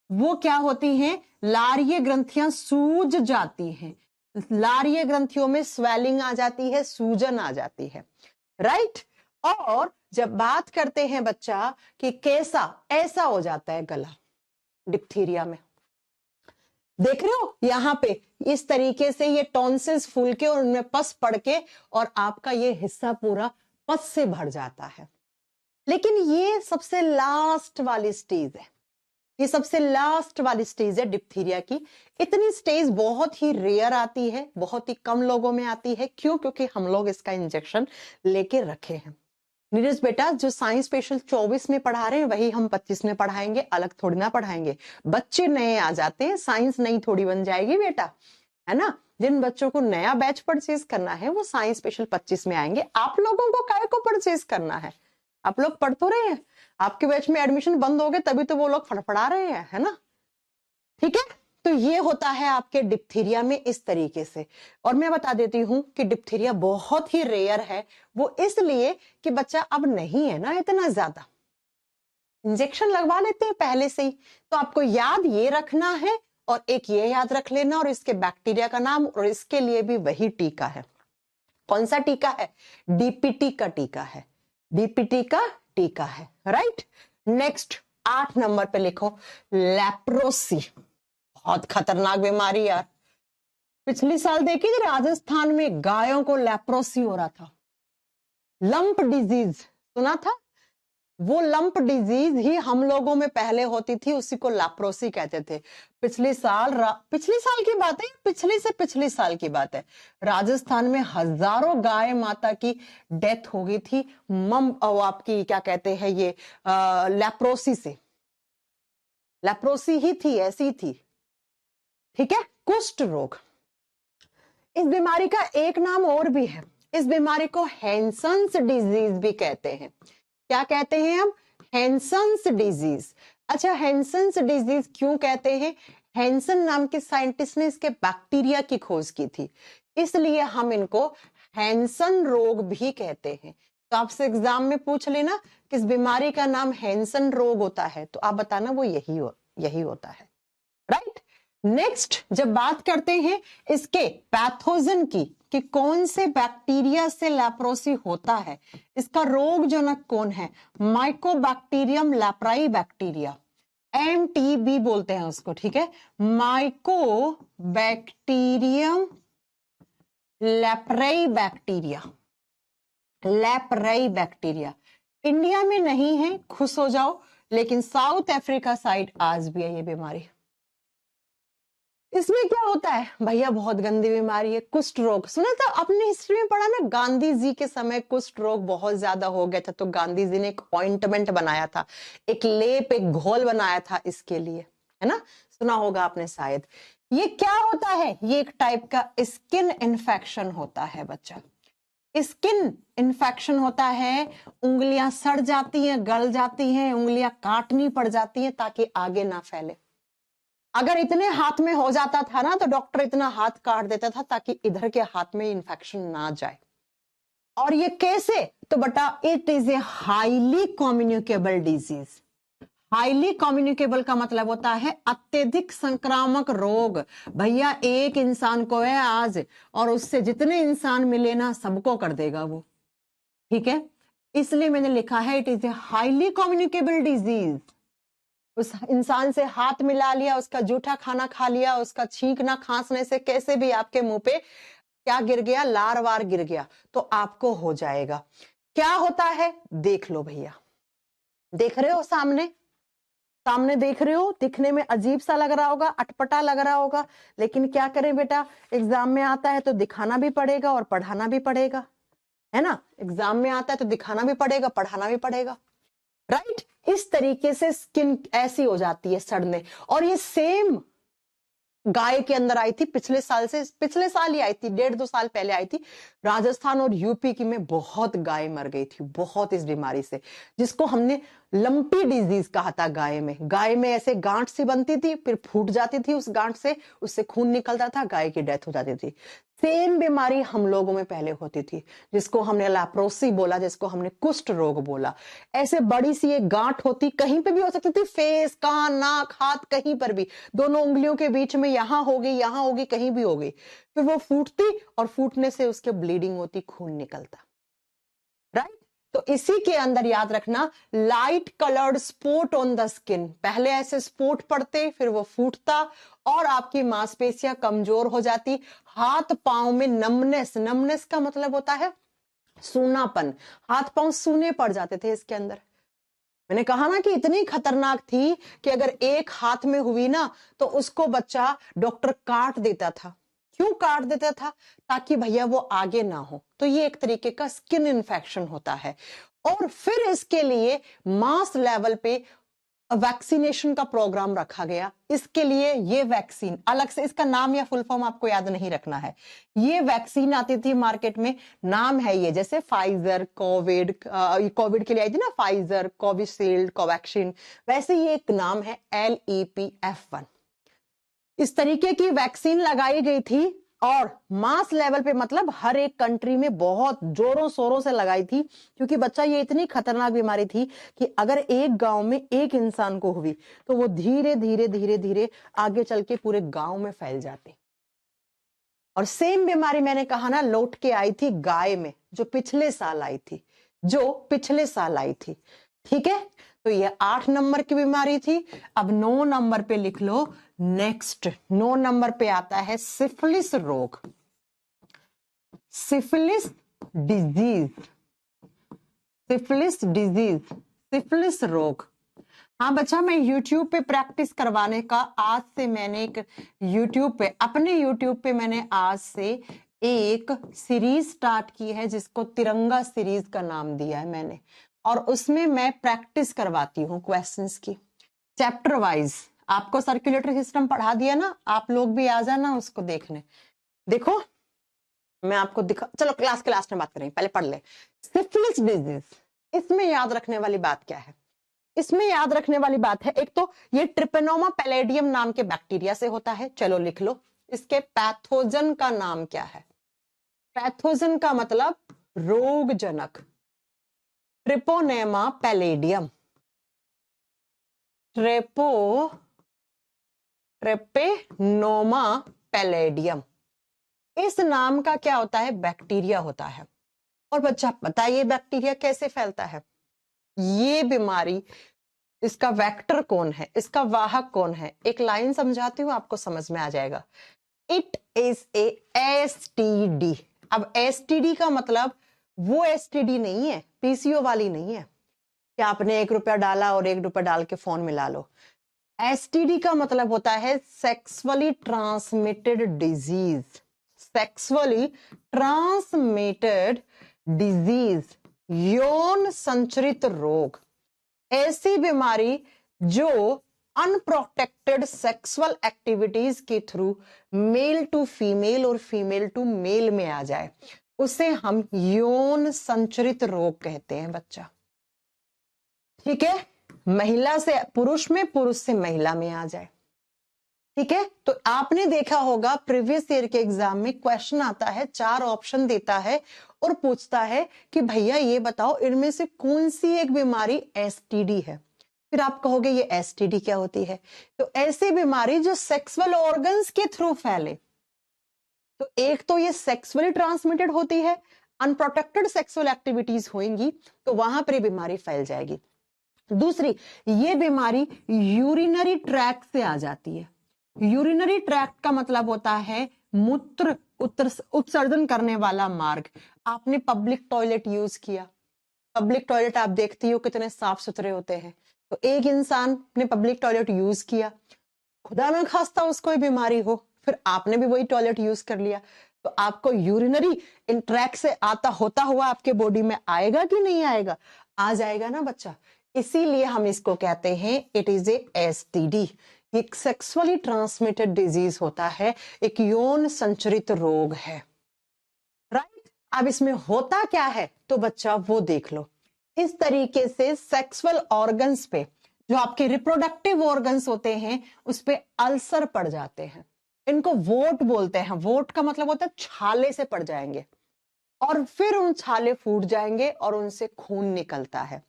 वो क्या होती हैं, लारीय ग्रंथियां सूज जाती हैं, लारीय ग्रंथियों में स्वेलिंग आ जाती है, सूजन आ जाती है, राइट। और जब बात करते हैं बच्चा कि कैसा, ऐसा हो जाता है गला डिप्थीरिया में, देख रहे हो यहां पे इस तरीके से ये टॉन्सिल्स फूल के और उनमें पस पड़ के और आपका ये हिस्सा पूरा पस से भर जाता है। लेकिन ये सबसे लास्ट वाली स्टेज है, ये सबसे लास्ट वाली स्टेज है डिप्थीरिया की। इतनी स्टेज बहुत ही रेयर आती है, बहुत ही कम लोगों में आती है। क्यों? क्योंकि हम लोग इसका इंजेक्शन लेके रखे हैं। नीरज बेटा, जो साइंस स्पेशल 24 में पढ़ा रहे हैं वही हम 25 में पढ़ाएंगे, अलग थोड़ी ना पढ़ाएंगे। बच्चे नए आ जाते हैं, साइंस नई थोड़ी बन जाएगी बेटा, है ना। जिन बच्चों को नया बैच परचेज करना है वो साइंस स्पेशल 25 में आएंगे। आप लोगों को काय को परचेज करना है, आप लोग पढ़ तो रहे हैं, आपके बैच में एडमिशन बंद हो गए तभी तो वो लोग फड़फड़ा रहे हैं, है ना। ठीक है, तो ये होता है आपके डिप्थीरिया में इस तरीके से। और मैं बता देती हूं कि डिप्थीरिया बहुत ही रेयर है, वो इसलिए कि बच्चा अब नहीं है ना इतना ज्यादा, इंजेक्शन लगवा लेते हैं पहले से ही। तो आपको याद ये रखना है और एक ये याद रख लेना, और इसके बैक्टीरिया का नाम, और इसके लिए भी वही टीका है। कौन सा टीका है? डीपीटी का टीका है, डीपीटी का टीका है, राइट। नेक्स्ट 8 नंबर पे लिखो लेप्रोसी। बहुत खतरनाक बीमारी यार। पिछली साल देखी थी राजस्थान में गायों को लेप्रोसी हो रहा था, लंप डिजीज सुना था। वो लंप डिजीज ही हम लोगों में पहले होती थी, उसी को लेप्रोसी कहते थे। पिछली साल की बात है, पिछली साल की बात है, राजस्थान में हजारों गाय माता की डेथ हो गई थी आपकी क्या कहते हैं ये लेप्रोसी से। लेप्रोसी ही थी, ऐसी थी, ठीक है। कुष्ठ रोग, इस बीमारी का एक नाम और भी है, इस बीमारी को हैंसन्स डिजीज भी कहते हैं। क्या कहते हैं हम? Hansen's disease. अच्छा, हैंसन्स डिजीज क्यों कहते हैं? हैंसन नाम के साइंटिस्ट ने इसके बैक्टीरिया की खोज की थी, इसलिए हम इनको हैंसन रोग भी कहते हैं। तो आपसे एग्जाम में पूछ लेना किस बीमारी का नाम हैंसन रोग होता है, तो आप बताना वो यही होता है, राइट। नेक्स्ट जब बात करते हैं इसके पैथोजन की, कि कौन से बैक्टीरिया से लेप्रोसी होता है, इसका रोग जनक कौन है? माइकोबैक्टीरियम लेप्राई बैक्टीरिया, MTB बोलते हैं उसको, ठीक है। Mycobacterium leprae bacteria, leprae bacteria India में नहीं है, खुश हो जाओ, लेकिन साउथ अफ्रीका साइड आज भी है ये बीमारी। इसमें क्या होता है भैया? बहुत गंदी बीमारी है, कुष्ठ रोग। सुना था अपने हिस्ट्री में पढ़ा ना, गांधी जी के समय कुष्ठ रोग बहुत ज्यादा हो गया था, तो गांधी जी ने एक ऑइंटमेंट बनाया था, एक लेप, एक घोल बनाया था इसके लिए, है ना, सुना होगा आपने शायद। ये क्या होता है? ये एक टाइप का स्किन इन्फेक्शन होता है बच्चा, स्किन इन्फेक्शन होता है, उंगलियां सड़ जाती हैं, गल जाती हैं, उंगलियां काटनी पड़ जाती हैं ताकि आगे ना फैले। अगर इतने हाथ में हो जाता था ना तो डॉक्टर इतना हाथ काट देता था ताकि इधर के हाथ में इन्फेक्शन ना जाए। और ये कैसे? तो बेटा it is a highly communicable disease. Highly communicable का मतलब होता है अत्यधिक संक्रामक रोग। भैया एक इंसान को है आज और उससे जितने इंसान मिले ना सबको कर देगा वो, ठीक है। इसलिए मैंने लिखा है it is a highly communicable disease. उस इंसान से हाथ मिला लिया, उसका जूठा खाना खा लिया, उसका छींकना खांसने से कैसे भी आपके मुंह पे क्या गिर गया, लार वार गिर गया, तो आपको हो जाएगा। क्या होता है देख लो भैया, देख रहे हो सामने, सामने देख रहे हो, दिखने में अजीब सा लग रहा होगा, अटपटा लग रहा होगा, लेकिन क्या करें बेटा, एग्जाम में आता है तो दिखाना भी पड़ेगा और पढ़ाना भी पड़ेगा, है ना। एग्जाम में आता है तो दिखाना भी पड़ेगा, पढ़ाना भी पड़ेगा। राइट। इस तरीके से स्किन ऐसी हो जाती है सड़ने। और ये सेम गाय के अंदर आई थी पिछले साल ही आई थी, 1.5-2 साल पहले आई थी। राजस्थान और यूपी की में बहुत गाय मर गई थी, बहुत इस बीमारी से, जिसको हमने लंपी डिजीज कहा था। गाय में ऐसे गांठ सी बनती थी, फिर फूट जाती थी उस गांठ से, उससे खून निकलता था, गाय की डेथ हो जाती थी। सेम बीमारी हम लोगों में पहले होती थी, जिसको हमने लैप्रोसी बोला, जिसको हमने कुष्ठ रोग बोला। ऐसे बड़ी सी एक गांठ होती, कहीं पे भी हो सकती थी, फेस, कान, नाक, हाथ, कहीं पर भी, दोनों उंगलियों के बीच में, यहां होगी, कहीं भी होगी। फिर वो फूटती और फूटने से उसके ब्लीडिंग होती, खून निकलता। राइट। तो इसी के अंदर याद रखना, light coloured spot on the skin, पहले ऐसे स्पॉट पड़ते, फिर वो फूटता और आपकी मांसपेशियां कमजोर हो जाती। हाथ पांव में नमनेस का मतलब होता है सूनापन, हाथ पांव सूने पड़ जाते थे इसके अंदर। मैंने कहा ना कि इतनी खतरनाक थी कि अगर एक हाथ में हुई ना तो उसको बच्चा डॉक्टर काट देता था। क्यों काट देता था? ताकि भैया वो आगे ना हो। तो ये एक तरीके का स्किन इन्फेक्शन होता है। और फिर इसके लिए मास लेवल पे वैक्सीनेशन का प्रोग्राम रखा गया। इसके लिए ये वैक्सीन अलग से, इसका नाम या फुल फॉर्म आपको याद नहीं रखना है। ये वैक्सीन आती थी मार्केट में, नाम है ये, जैसे फाइजर, कोविड के लिए आई थी ना फाइजर, कोविशील्ड, कोवैक्सीन, वैसे ये एक नाम है LEPF1। इस तरीके की वैक्सीन लगाई गई थी और मास लेवल पे, मतलब हर एक कंट्री में बहुत जोरों शोरों से लगाई थी, क्योंकि बच्चा ये इतनी खतरनाक बीमारी थी कि अगर एक गांव में एक इंसान को हुई तो वो धीरे धीरे आगे चल के पूरे गांव में फैल जाती। और सेम बीमारी मैंने कहा ना लौट के आई थी गाय में, जो पिछले साल आई थी। ठीक है, तो ये 8 नंबर की बीमारी थी। अब 9 नंबर पे लिख लो नेक्स्ट। 9 नंबर पे आता है सिफिलिस रोग, सिफिलिस सिफिलिस रोग। हाँ बच्चा, मैं YouTube पे प्रैक्टिस करवाने का आज से मैंने अपने YouTube पे मैंने आज से एक सीरीज स्टार्ट की है, जिसको तिरंगा सीरीज का नाम दिया है मैंने। और उसमें मैं प्रैक्टिस करवाती हूँ क्वेश्चंस की, चैप्टर वाइज। आपको सर्कुलेटरी सिस्टम पढ़ा दिया ना, आप लोग भी आ जाना उसको देखने। देखो मैं आपको चलो क्लास के लास्ट में बात करेंगे, पहले पढ़ ले। सिफिलिस डिजीज, इसमें याद रखने वाली बात क्या है? इसमें याद रखने वाली बात है, एक तो ये ट्रिपेनोमा पैलेडियम नाम के बैक्टीरिया से होता है। चलो लिख लो, इसके पैथोजन का नाम क्या है? पैथोजन का मतलब रोगजनक, ट्रिपोनेमा पैलेडियम, ट्रेपेनोमा पैलेडियम। इस नाम का क्या होता है? बैक्टीरिया होता है। और बच्चा पता है ये बैक्टीरिया कैसे फैलता है? ये बीमारी, इसका वेक्टर कौन है, इसका वाहक कौन है? एक लाइन समझाती हूँ, आपको समझ में आ जाएगा। It is a STD। अब STD का मतलब वो STD नहीं है, PCO वाली नहीं है कि आपने 1 रुपया डाला और 1 रुपया डाल के फोन मिला लो। STD का मतलब होता है sexually transmitted disease, sexually transmitted disease, यौन संचरित रोग। ऐसी बीमारी जो अनप्रोटेक्टेड सेक्सुअल एक्टिविटीज के थ्रू मेल टू फीमेल और फीमेल टू मेल में आ जाए, उसे हम यौन संचरित रोग कहते हैं बच्चा। ठीक है, महिला से पुरुष में, पुरुष से महिला में आ जाए। ठीक है, तो आपने देखा होगा प्रीवियस ईयर के एग्जाम में क्वेश्चन आता है, 4 ऑप्शन देता है और पूछता है कि भैया ये बताओ इनमें से कौन सी एक बीमारी STD है। फिर आप कहोगे ये STD क्या होती है? तो ऐसी बीमारी जो सेक्सुअल ऑर्गन्स के थ्रू फैले। तो एक तो ये सेक्सुअली ट्रांसमिटेड होती है, अनप्रोटेक्टेड सेक्सुअल एक्टिविटीज होंगी तो वहां पर बीमारी फैल जाएगी। दूसरी, ये बीमारी यूरिनरी ट्रैक्ट से आ जाती है। यूरिनरी ट्रैक्ट का मतलब होता है मूत्र उत्सर्जन करने वाला मार्ग। आपने पब्लिक टॉयलेट यूज किया, पब्लिक टॉयलेट आप देखती हो कितने साफ सुथरे होते हैं। तो एक इंसान ने पब्लिक टॉयलेट यूज किया, खुदा ना खास्ता उसको कोई बीमारी हो, फिर आपने भी वही टॉयलेट यूज कर लिया, तो आपको यूरिनरी इंट्रैक्ट से होता हुआ आपके बॉडी में आएगा कि नहीं आएगा? आ जाएगा ना बच्चा। इसीलिए हम इसको कहते हैं इट इज ए एसटीडी, एक सेक्सुअली ट्रांसमिटेड डिजीज होता है, एक यौन संचरित रोग है, राइट। अब इसमें होता क्या है तो बच्चा वो देख लो। इस तरीके से सेक्सुअल ऑर्गन्स पे, जो आपके रिप्रोडक्टिव ऑर्गन्स होते हैं, उस पे अल्सर पड़ जाते हैं। इनको वोट बोलते हैं। वोट का मतलब होता है छाले से पड़ जाएंगे और फिर उन छाले फूट जाएंगे और उनसे खून निकलता है।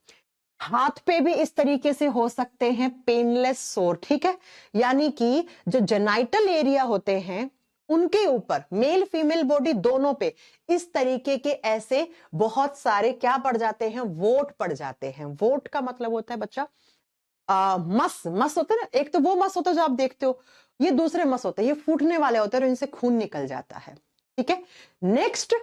हाथ पे भी इस तरीके से हो सकते हैं पेनलेस सोर, ठीक है। यानी कि जो जेनाइटल एरिया होते हैं उनके ऊपर, मेल फीमेल बॉडी दोनों पे इस तरीके के ऐसे बहुत सारे क्या पड़ जाते हैं, वोट पड़ जाते हैं। वोट का मतलब होता है बच्चा मस मस होते हैं ना, एक तो वो मस होता है जो आप देखते हो, ये दूसरे मस होते हैं, ये फूटने वाले होते हैं और इनसे खून निकल जाता है, ठीक है। नेक्स्ट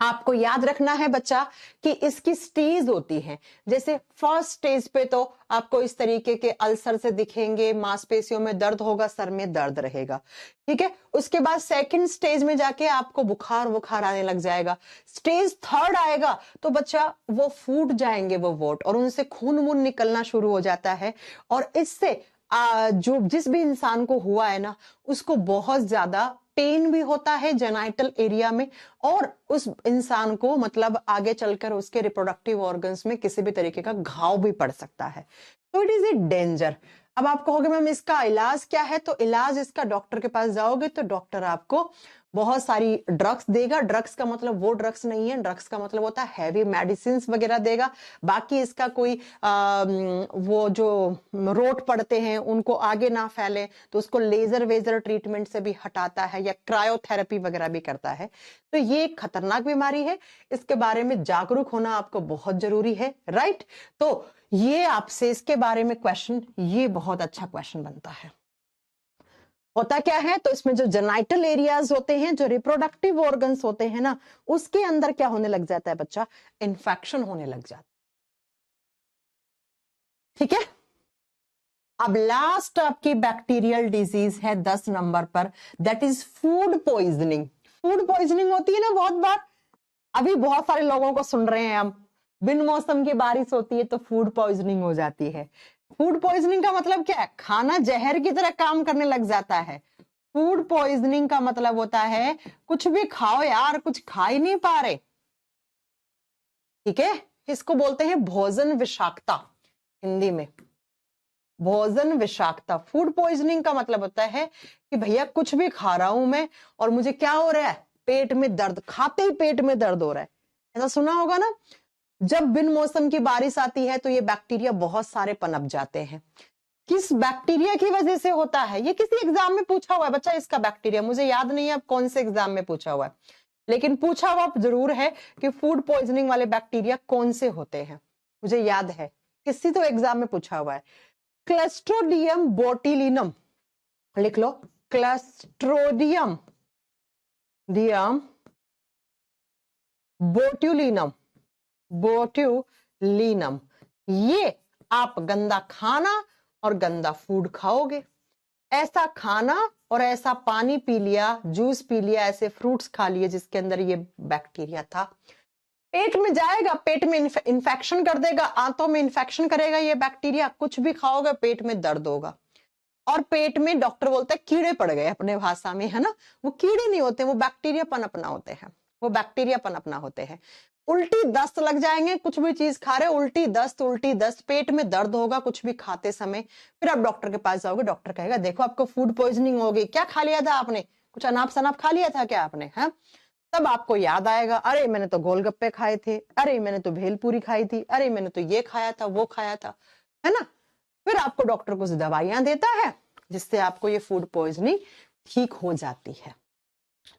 आपको याद रखना है बच्चा कि इसकी स्टेज होती है। जैसे फर्स्ट स्टेज पे तो आपको इस तरीके के अल्सर से दिखेंगे, मांसपेशियों में दर्द होगा, सर में दर्द रहेगा, ठीक है। उसके बाद सेकंड स्टेज में जाके आपको बुखार आने लग जाएगा। स्टेज थर्ड आएगा तो बच्चा वो फूट जाएंगे वो वोट और उनसे खून वून निकलना शुरू हो जाता है और इससे जो जिस भी इंसान को हुआ है ना, उसको बहुत ज्यादा पेन भी होता है जेनाइटल एरिया में और उस इंसान को मतलब आगे चलकर उसके रिप्रोडक्टिव ऑर्गन्स में किसी भी तरीके का घाव भी पड़ सकता है। तो इट इज ए डेंजर। अब आप कहोगे मैम इसका इलाज क्या है, तो इलाज इसका डॉक्टर के पास जाओगे तो डॉक्टर आपको बहुत सारी ड्रग्स देगा। ड्रग्स का मतलब वो ड्रग्स नहीं है, ड्रग्स का मतलब होता है हैवी मेडिसिन वगैरह देगा। बाकी इसका कोई वो जो रोट पड़ते हैं उनको आगे ना फैले तो उसको लेजर वेजर ट्रीटमेंट से भी हटाता है या क्रायोथेरेपी वगैरह भी करता है। तो ये एक खतरनाक बीमारी है, इसके बारे में जागरूक होना आपको बहुत जरूरी है, राइट। तो ये आपसे इसके बारे में क्वेश्चन, ये बहुत अच्छा क्वेश्चन बनता है। होता क्या है तो इसमें जो जेनाइटल एरियाज होते हैं, जो रिप्रोडक्टिव ऑर्गन्स होते हैं ना, उसके अंदर क्या होने लग जाता है बच्चा, इन्फेक्शन होने लग जाता है, ठीक है। अब लास्ट आपकी बैक्टीरियल डिजीज है 10 नंबर पर, that is food poisoning. Food poisoning होती है ना बहुत बार, अभी बहुत सारे लोगों को सुन रहे हैं हम, बिन मौसम की बारिश होती है तो फूड पॉइजनिंग हो जाती है। फूड पॉइजनिंग का मतलब क्या है, खाना जहर की तरह काम करने लग जाता है। फूड पॉइजनिंग का मतलब होता है कुछ भी खाओ यार, कुछ खा ही नहीं पा रहे, ठीक है। इसको बोलते हैं भोजन विषाक्तता, हिंदी में भोजन विषाक्तता। फूड पॉइजनिंग का मतलब होता है कि भैया कुछ भी खा रहा हूं मैं और मुझे क्या हो रहा है, पेट में दर्द, खाते ही पेट में दर्द हो रहा है। ऐसा सुना होगा ना, जब बिन मौसम की बारिश आती है तो ये बैक्टीरिया बहुत सारे पनप जाते हैं। किस बैक्टीरिया की वजह से होता है, ये किसी एग्जाम में पूछा हुआ है बच्चा, इसका बैक्टीरिया मुझे याद नहीं है अब कौन से एग्जाम में पूछा हुआ है, लेकिन पूछा हुआ जरूर है कि फूड पॉइजनिंग वाले बैक्टीरिया कौन से होते हैं, मुझे याद है किसी तो एग्जाम में पूछा हुआ है। क्लस्ट्रोडियम बोटिलिनम, लिख लो, क्लस्ट्रोडियम डियम बोट्यूलिनम, बोट्यूलिनम। ये आप गंदा खाना और गंदा फूड खाओगे, ऐसा खाना और ऐसा पानी पी लिया, जूस पी लिया, ऐसे फ्रूट्स खा लिए जिसके अंदर ये बैक्टीरिया था, पेट में जाएगा, पेट में इन्फेक्शन कर देगा, आंतों में इन्फेक्शन करेगा ये बैक्टीरिया, कुछ भी खाओगे पेट में दर्द होगा और पेट में डॉक्टर बोलता है कीड़े पड़ गए, अपने भाषा में है ना, वो कीड़े नहीं होते, वो बैक्टीरिया पनपना होते हैं, वो बैक्टीरिया पनपना होते हैं। उल्टी दस्त लग जाएंगे, कुछ भी चीज खा रहे उल्टी दस्त, पेट में दर्द होगा कुछ भी खाते समय। फिर आप डॉक्टर के पास जाओगे, डॉक्टर कहेगा देखो आपको फूड पॉइजनिंग हो गई, क्या खा लिया था आपने, कुछ अनाप शनाप खा लिया था क्या आपने, है। तब आपको याद आएगा, अरे मैंने तो गोलगप्पे खाए थे, अरे मैंने तो भेलपूरी खाई थी, अरे मैंने तो ये खाया था वो खाया था, है ना। फिर आपको डॉक्टर कुछ दवाइयां देता है जिससे आपको ये फूड पॉइजनिंग ठीक हो जाती है।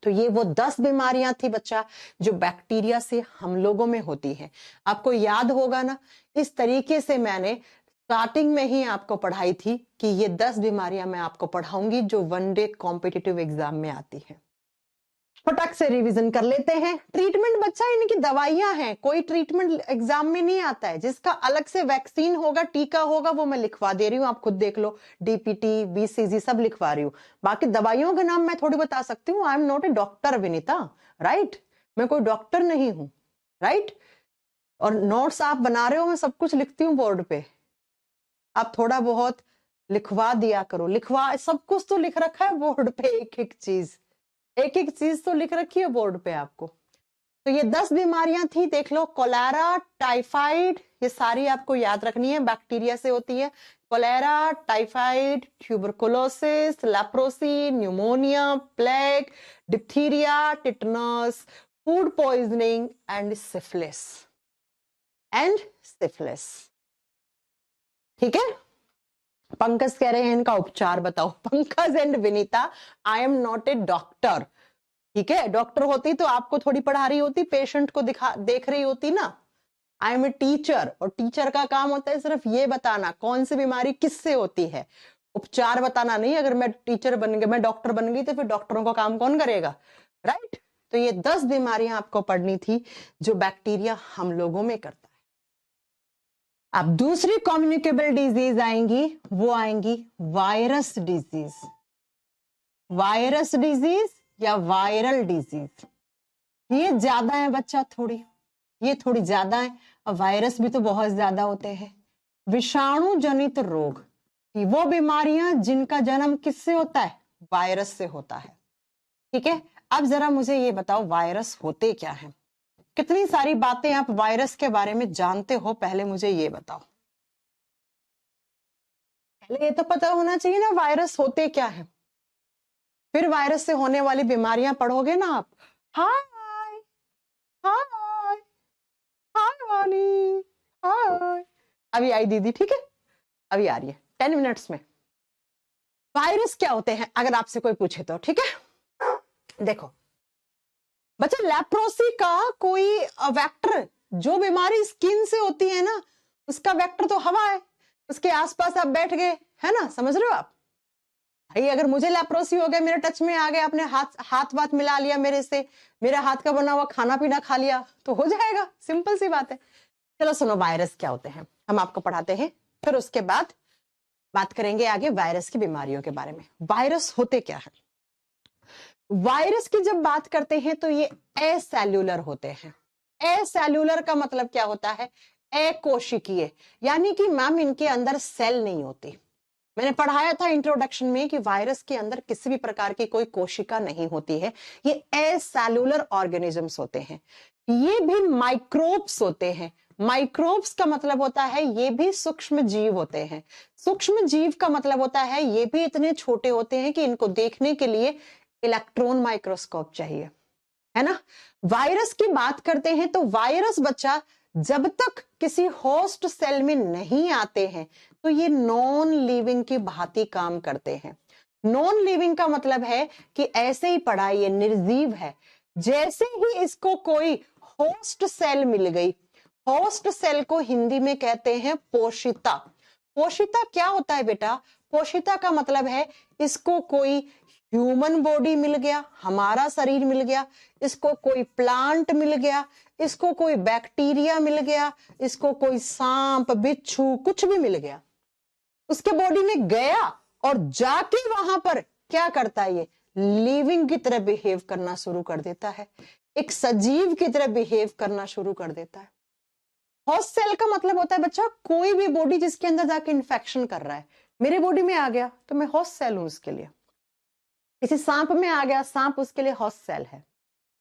तो ये वो 10 बीमारियां थी बच्चा जो बैक्टीरिया से हम लोगों में होती हैं। आपको याद होगा ना, इस तरीके से मैंने स्टार्टिंग में ही आपको पढ़ाई थी कि ये 10 बीमारियां मैं आपको पढ़ाऊंगी जो वन डे कॉम्पिटिटिव एग्जाम में आती है। फटाक से रिवीजन कर लेते हैं। ट्रीटमेंट बच्चा इनकी दवाइयां हैं, कोई ट्रीटमेंट एग्जाम में नहीं आता है, जिसका अलग से वैक्सीन होगा, टीका होगा, वो मैं लिखवा दे रही हूँ, आप खुद देख लो, डीपीटी, बीसीजी सब लिखवा रही हूँ। बाकी दवाइयों के नाम मैं थोड़ी बता सकती हूँ, आई am not a doctor Vinita, right, मैं कोई डॉक्टर नहीं हूं, राइट। और नोट्स आप बना रहे हो, मैं सब कुछ लिखती हूँ बोर्ड पे, आप थोड़ा बहुत लिखवा दिया करो। लिखवा, सब कुछ तो लिख रखा है बोर्ड पे, एक एक चीज तो लिख रखी है बोर्ड पे आपको। तो ये 10 बीमारियां थी, देख लो। कोलेरा, टाइफाइड, ये सारी आपको याद रखनी है, बैक्टीरिया से होती है। Cholera, typhoid, tuberculosis, leprosy, pneumonia, plague, diphtheria, tetanus, food poisoning and syphilis ठीक है। पंकज कह रहे हैं इनका उपचार बताओ। Pankaj and Vinita, I am not a doctor, ठीक है। डॉक्टर होती तो आपको थोड़ी पढ़ा रही होती, पेशेंट को देख रही होती ना। आई एम ए टीचर, और टीचर का काम होता है सिर्फ ये बताना कौन सी बीमारी किससे होती है, उपचार बताना नहीं। अगर मैं टीचर बन गई, मैं डॉक्टर बन गई, तो फिर डॉक्टरों का काम कौन करेगा, राइट। तो ये 10 बीमारियां आपको पढ़नी थी जो बैक्टीरिया हम लोगों में करता है। अब दूसरी कम्युनिकेबल डिजीज आएंगी, वो आएंगी वायरस डिजीज। वायरस डिजीज या वायरल डिजीज, ये ज्यादा है बच्चा, ये थोड़ी ज्यादा है। और वायरस भी तो बहुत ज्यादा होते हैं। विषाणु जनित रोग, वो बीमारियां जिनका जन्म किससे होता है, वायरस से होता है, ठीक है। अब जरा मुझे ये बताओ वायरस होते क्या है, कितनी सारी बातें आप वायरस के बारे में जानते हो, पहले मुझे ये बताओ। पहले ये तो पता होना चाहिए ना वायरस होते क्या है, फिर वायरस से होने वाली बीमारियां पढ़ोगे ना आप। हाय हाय हाय वाली, हाय। अभी आई दीदी, ठीक है, अभी आ रही है 10 मिनट्स में। वायरस क्या होते हैं अगर आपसे कोई पूछे तो, ठीक है। देखो बच्चा, लेप्रोसी का कोई वेक्टर, जो बीमारी स्किन से होती है ना, उसका वेक्टर तो हवा है, उसके आसपास आप बैठ गए, है ना, समझ रहे हो आप। भाई अगर मुझे लेप्रोसी हो गया, मेरे टच में आ गए, आपने हाथ मिला लिया मेरे से, मेरा हाथ का बना हुआ खाना पीना खा लिया, तो हो जाएगा, सिंपल सी बात है। चलो सुनो वायरस क्या होते हैं, हम आपको पढ़ाते हैं, फिर उसके बाद बात करेंगे आगे वायरस की बीमारियों के बारे में। वायरस होते क्या है, वायरस की जब बात करते हैं तो ये एसेल्यूलर होते हैं। एसेल्यूलर का मतलब क्या होता है, अकोशिकीय, यानी कि मैम इनके अंदर सेल नहीं होती। मैंने पढ़ाया था इंट्रोडक्शन में कि वायरस के अंदर किसी भी प्रकार की कोई कोशिका नहीं होती है, ये एसेल्यूलर ऑर्गेनिजम्स होते हैं। ये भी माइक्रोब्स होते हैं। माइक्रोब्स का मतलब होता है ये भी सूक्ष्म जीव होते हैं। सूक्ष्म जीव का मतलब होता है ये भी इतने छोटे होते हैं कि इनको देखने के लिए इलेक्ट्रॉन माइक्रोस्कोप चाहिए, है ना। वायरस की बात करते हैं तो वायरस बच्चा जब तक किसी होस्ट सेल में नहीं आते हैं तो ये नॉन लिविंग की भांति काम करते हैं। नॉन लिविंग का मतलब है कि ऐसे ही पड़ा, ये निर्जीव है। जैसे ही इसको कोई होस्ट सेल मिल गई, होस्ट सेल को हिंदी में कहते हैं पोषिता। पोषिता क्या होता है बेटा, पोषिता का मतलब है इसको कोई ह्यूमन बॉडी मिल गया, हमारा शरीर मिल गया, इसको कोई प्लांट मिल गया, इसको कोई बैक्टीरिया मिल गया, इसको कोई सांप बिच्छू कुछ भी मिल गया, उसके बॉडी में गया और जाके वहां पर क्या करता है, ये लिविंग की तरह बिहेव करना शुरू कर देता है, एक सजीव की तरह बिहेव करना शुरू कर देता है। होस्ट सेल का मतलब होता है बच्चा कोई भी बॉडी जिसके अंदर जाके इन्फेक्शन कर रहा है। मेरे बॉडी में आ गया तो मैं होस्ट सेल हूं उसके लिए, किसी सांप में आ गया, सांप उसके लिए होस्ट सेल है।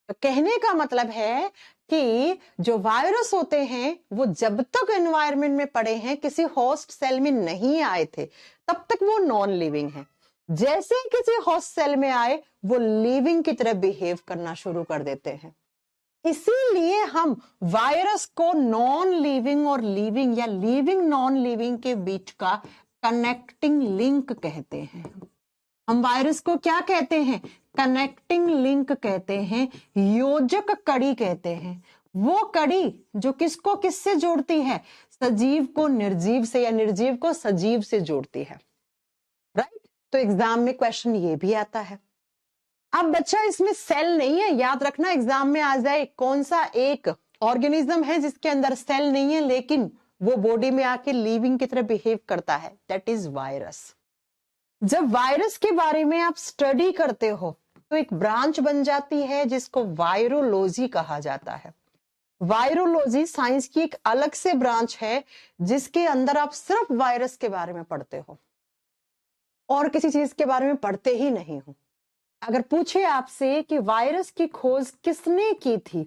तो कहने का मतलब है कि जो वायरस होते हैं वो जब तक एनवायरनमेंट में पड़े हैं, किसी होस्ट सेल में नहीं आए थे, तब तक वो नॉन लिविंग है। जैसे ही किसी होस्ट सेल में आए वो लिविंग की तरह बिहेव करना शुरू कर देते हैं। इसीलिए हम वायरस को नॉन लिविंग और लिविंग या लिविंग नॉन लिविंग के बीच का कनेक्टिंग लिंक कहते हैं। हम वायरस को क्या कहते हैं, कनेक्टिंग लिंक कहते हैं, योजक कड़ी कहते हैं। वो कड़ी जो किसको किससे जोड़ती है, सजीव को निर्जीव से या निर्जीव को सजीव से जोड़ती है, राइट। तो एग्जाम में क्वेश्चन ये भी आता है। अब बच्चा इसमें सेल नहीं है, याद रखना एग्जाम में आ जाए कौन सा एक ऑर्गेनिज्म है जिसके अंदर सेल नहीं है लेकिन वो बॉडी में आके लिविंग की तरह बिहेव करता है, दैट इज वायरस। जब वायरस के बारे में आप स्टडी करते हो तो एक ब्रांच बन जाती है जिसको वायरोलॉजी कहा जाता है। वायरोलॉजी साइंस की एक अलग से ब्रांच है जिसके अंदर आप सिर्फ वायरस के बारे में पढ़ते हो और किसी चीज के बारे में पढ़ते ही नहीं हो। अगर पूछे आपसे कि वायरस की खोज किसने की थी,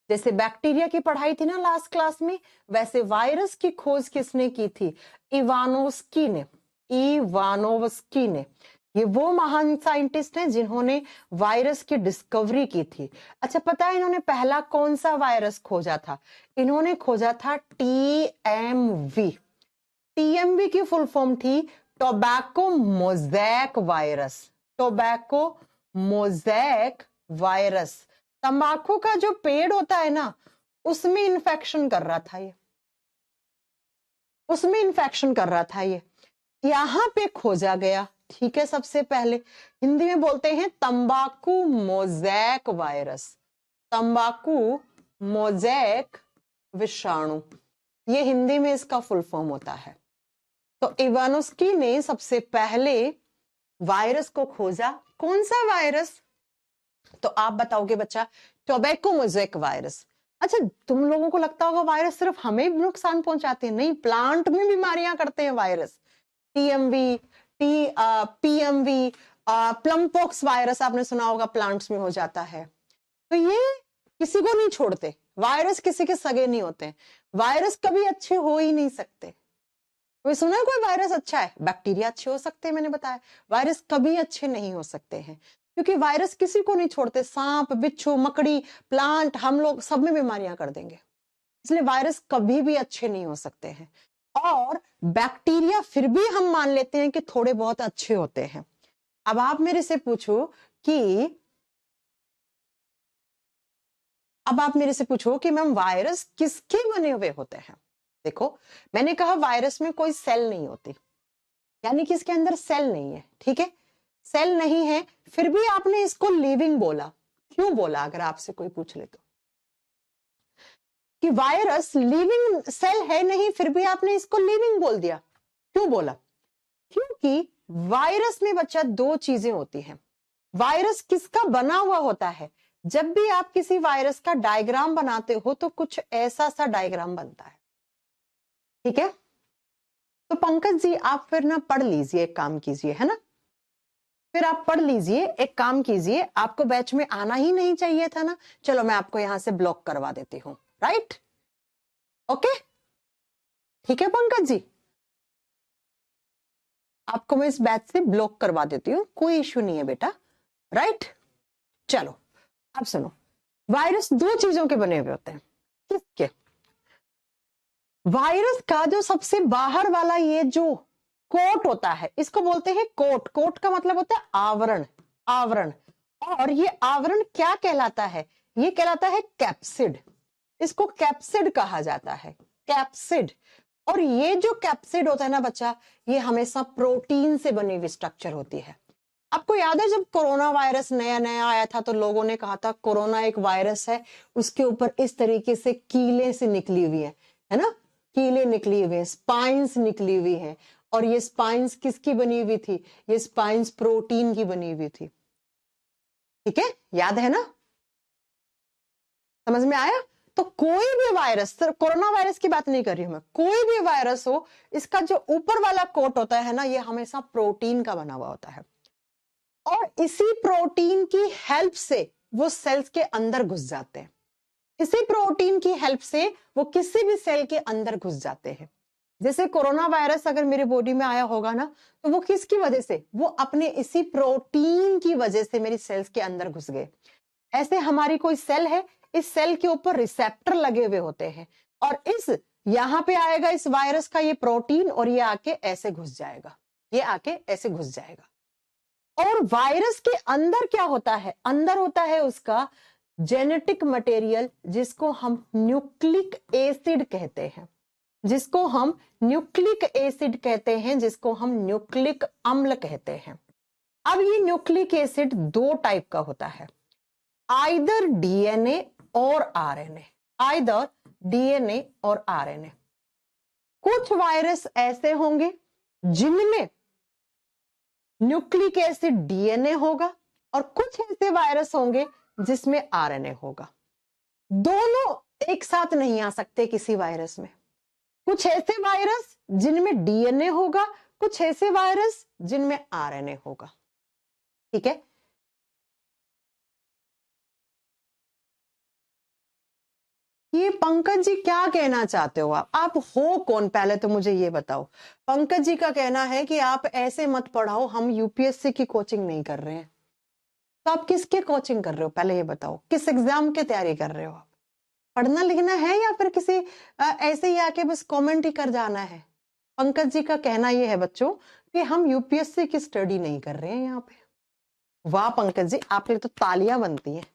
जैसे बैक्टीरिया की पढ़ाई थी ना लास्ट क्लास में, वैसे वायरस की खोज किसने की थी? इवानोव्स्की ने। इवानोव्स्की ने, ये वो महान साइंटिस्ट हैं जिन्होंने वायरस की डिस्कवरी की थी। अच्छा, पता है इन्होंने पहला कौन सा वायरस खोजा था? इन्होंने खोजा था टीएमवी। टीएमवी की फुल फॉर्म थी tobacco mosaic virus. Tobacco mosaic virus. तंबाकू का जो पेड़ होता है ना, उसमें इन्फेक्शन कर रहा था ये, उसमें इन्फेक्शन कर रहा था ये, यहां पे खोजा गया। ठीक है, सबसे पहले हिंदी में बोलते हैं तंबाकू मोज़ेक वायरस। तंबाकू मोज़ेक विषाणु, ये हिंदी में इसका फुल फॉर्म होता है। तो इवानोव्स्की ने सबसे पहले वायरस को खोजा। कौन सा वायरस? तो आप बताओगे बच्चा, टोबैको मोज़ेक वायरस। अच्छा, तुम लोगों को लगता होगा वायरस सिर्फ हमें नुकसान पहुंचाते हैं, नहीं, प्लांट में बीमारियां करते हैं वायरस। टीएमवी, पीएमवी, प्लमपॉक्स वायरस आपने सुना होगा, प्लांट्स में हो जाता है। तो ये किसी को नहीं छोड़ते, वायरस किसी के सगे नहीं होते। वायरस कभी अच्छे हो ही नहीं सकते। कोई सुना है कोई वायरस अच्छा है? बैक्टीरिया अच्छे हो सकते हैं, मैंने बताया। वायरस कभी अच्छे नहीं हो सकते हैं क्योंकि वायरस किसी को नहीं छोड़ते। सांप, बिच्छू, मकड़ी, प्लांट, हम लोग सब में बीमारियां कर देंगे, इसलिए वायरस कभी भी अच्छे नहीं हो सकते हैं। और बैक्टीरिया फिर भी हम मान लेते हैं कि थोड़े बहुत अच्छे होते हैं। अब आप मेरे से पूछो कि मैम वायरस किसके बने हुए होते हैं? देखो, मैंने कहा वायरस में कोई सेल नहीं होती, यानी कि इसके अंदर सेल नहीं है। ठीक है, सेल नहीं है, फिर भी आपने इसको लिविंग बोला। क्यों बोला? अगर आपसे कोई पूछ ले तो, कि वायरस लिविंग सेल है नहीं, फिर भी आपने इसको लिविंग बोल दिया। क्यों बोला? क्योंकि वायरस में बच्चा दो चीजें होती हैं। वायरस किसका बना हुआ होता है? जब भी आप किसी वायरस का डायग्राम बनाते हो तो कुछ ऐसा सा डायग्राम बनता है। ठीक है, तो पंकज जी आप फिर ना पढ़ लीजिए, एक काम कीजिए, है ना, फिर आप पढ़ लीजिए, एक काम कीजिए, आपको बैच में आना ही नहीं चाहिए था ना, चलो मैं आपको यहां से ब्लॉक करवा देती हूं। राइट, ओके, ठीक है पंकज जी, आपको मैं इस बैच से ब्लॉक करवा देती हूँ, कोई इश्यू नहीं है बेटा। राइट, चलो अब सुनो, वायरस दो चीजों के बने हुए होते हैं। किसके? वायरस का जो सबसे बाहर वाला ये जो कोट होता है, इसको बोलते हैं कोट। कोट का मतलब होता है आवरण, आवरण। और ये आवरण क्या कहलाता है? ये कहलाता है कैप्सिड। इसको कैप्सिड कहा जाता है, कैप्सिड। और ये जो कैप्सिड होता है ना बच्चा, ये हमेशा प्रोटीन से बनी हुई स्ट्रक्चर होती है। आपको याद है जब कोरोना वायरस नया नया आया था तो लोगों ने कहा था कोरोना एक वायरस है, उसके ऊपर इस तरीके से कीले से निकली हुई है ना, कीले निकली हुई है, स्पाइंस निकली हुई है। और ये स्पाइंस किसकी बनी हुई थी? ये स्पाइंस प्रोटीन की बनी हुई थी। ठीक है, याद है ना, समझ में आया? तो कोई भी वायरस, सिर्फ कोरोना वायरस की बात नहीं कर रही हूं मैं, कोई भी वायरस हो, इसका जो ऊपर वाला कोट होता है ना, ये हमेशा प्रोटीन का बना हुआ होता है। और इसी प्रोटीन की हेल्प से वो सेल्स के अंदर घुस जाते हैं। इसी प्रोटीन की हेल्प से वो किसी भी सेल के अंदर घुस जाते हैं। जैसे कोरोना वायरस अगर मेरे बॉडी में आया होगा ना, तो वो किसकी वजह से? वो अपने इसी प्रोटीन की वजह से मेरी सेल्स के अंदर घुस गए। ऐसे हमारी कोई सेल है, इस सेल के ऊपर रिसेप्टर लगे हुए होते हैं, और इस यहां पे आएगा इस वायरस का ये प्रोटीन, और ये आके ऐसे घुस जाएगा, ये आके ऐसे घुस जाएगा। और वायरस के अंदर क्या होता है? अंदर होता है उसका जेनेटिक मटेरियल, जिसको हम न्यूक्लिक एसिड कहते हैं, जिसको हम न्यूक्लिक एसिड कहते हैं, जिसको हम न्यूक्लिक अम्ल कहते हैं। अब ये न्यूक्लिक एसिड दो टाइप का होता है, आइदर डीएनए और आरएनए, आइदर डीएनए और आरएनए। कुछ वायरस ऐसे होंगे जिनमें न्यूक्लिक एसिड डीएनए होगा, और कुछ ऐसे वायरस होंगे जिसमें आरएनए होगा। दोनों एक साथ नहीं आ सकते किसी वायरस में। कुछ ऐसे वायरस जिनमें डीएनए होगा, कुछ ऐसे वायरस जिनमें आरएनए होगा। ठीक है, ये पंकज जी क्या कहना चाहते हो आप हो कौन, पहले तो मुझे ये बताओ। पंकज जी का कहना है कि आप ऐसे मत पढ़ाओ, हम यूपीएससी की कोचिंग नहीं कर रहे हैं। तो आप किसके कोचिंग कर रहे हो, पहले ये बताओ, किस एग्जाम की तैयारी कर रहे हो आप? पढ़ना लिखना है या फिर किसी ऐसे ही आके बस कमेंट ही कर जाना है? पंकज जी का कहना ये है बच्चों कि हम यूपीएससी की स्टडी नहीं कर रहे हैं यहाँ पे। वाह पंकज जी, आपके लिए तो तालियां बनती हैं।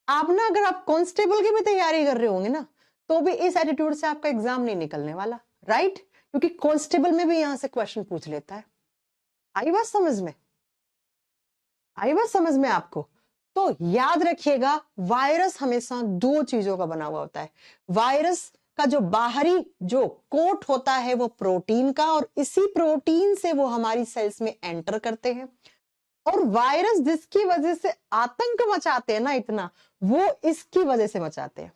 आप ना, अगर आप कांस्टेबल की भी तैयारी कर रहे होंगे ना, तो भी इस एटीट्यूड से आपका एग्जाम नहीं निकलने वाला, राइट? क्योंकि कांस्टेबल में भी यहां से क्वेश्चन पूछ लेता है। आई बात समझ में? आई बात समझ में आपको? तो याद रखिएगा, वायरस हमेशा दो चीजों का बना हुआ होता है। वायरस का जो बाहरी जो कोट होता है वो प्रोटीन का, और इसी प्रोटीन से वो हमारी सेल्स में एंटर करते हैं। और वायरस जिसकी वजह से आतंक मचाते हैं ना इतना, वो इसकी वजह से मचाते हैं।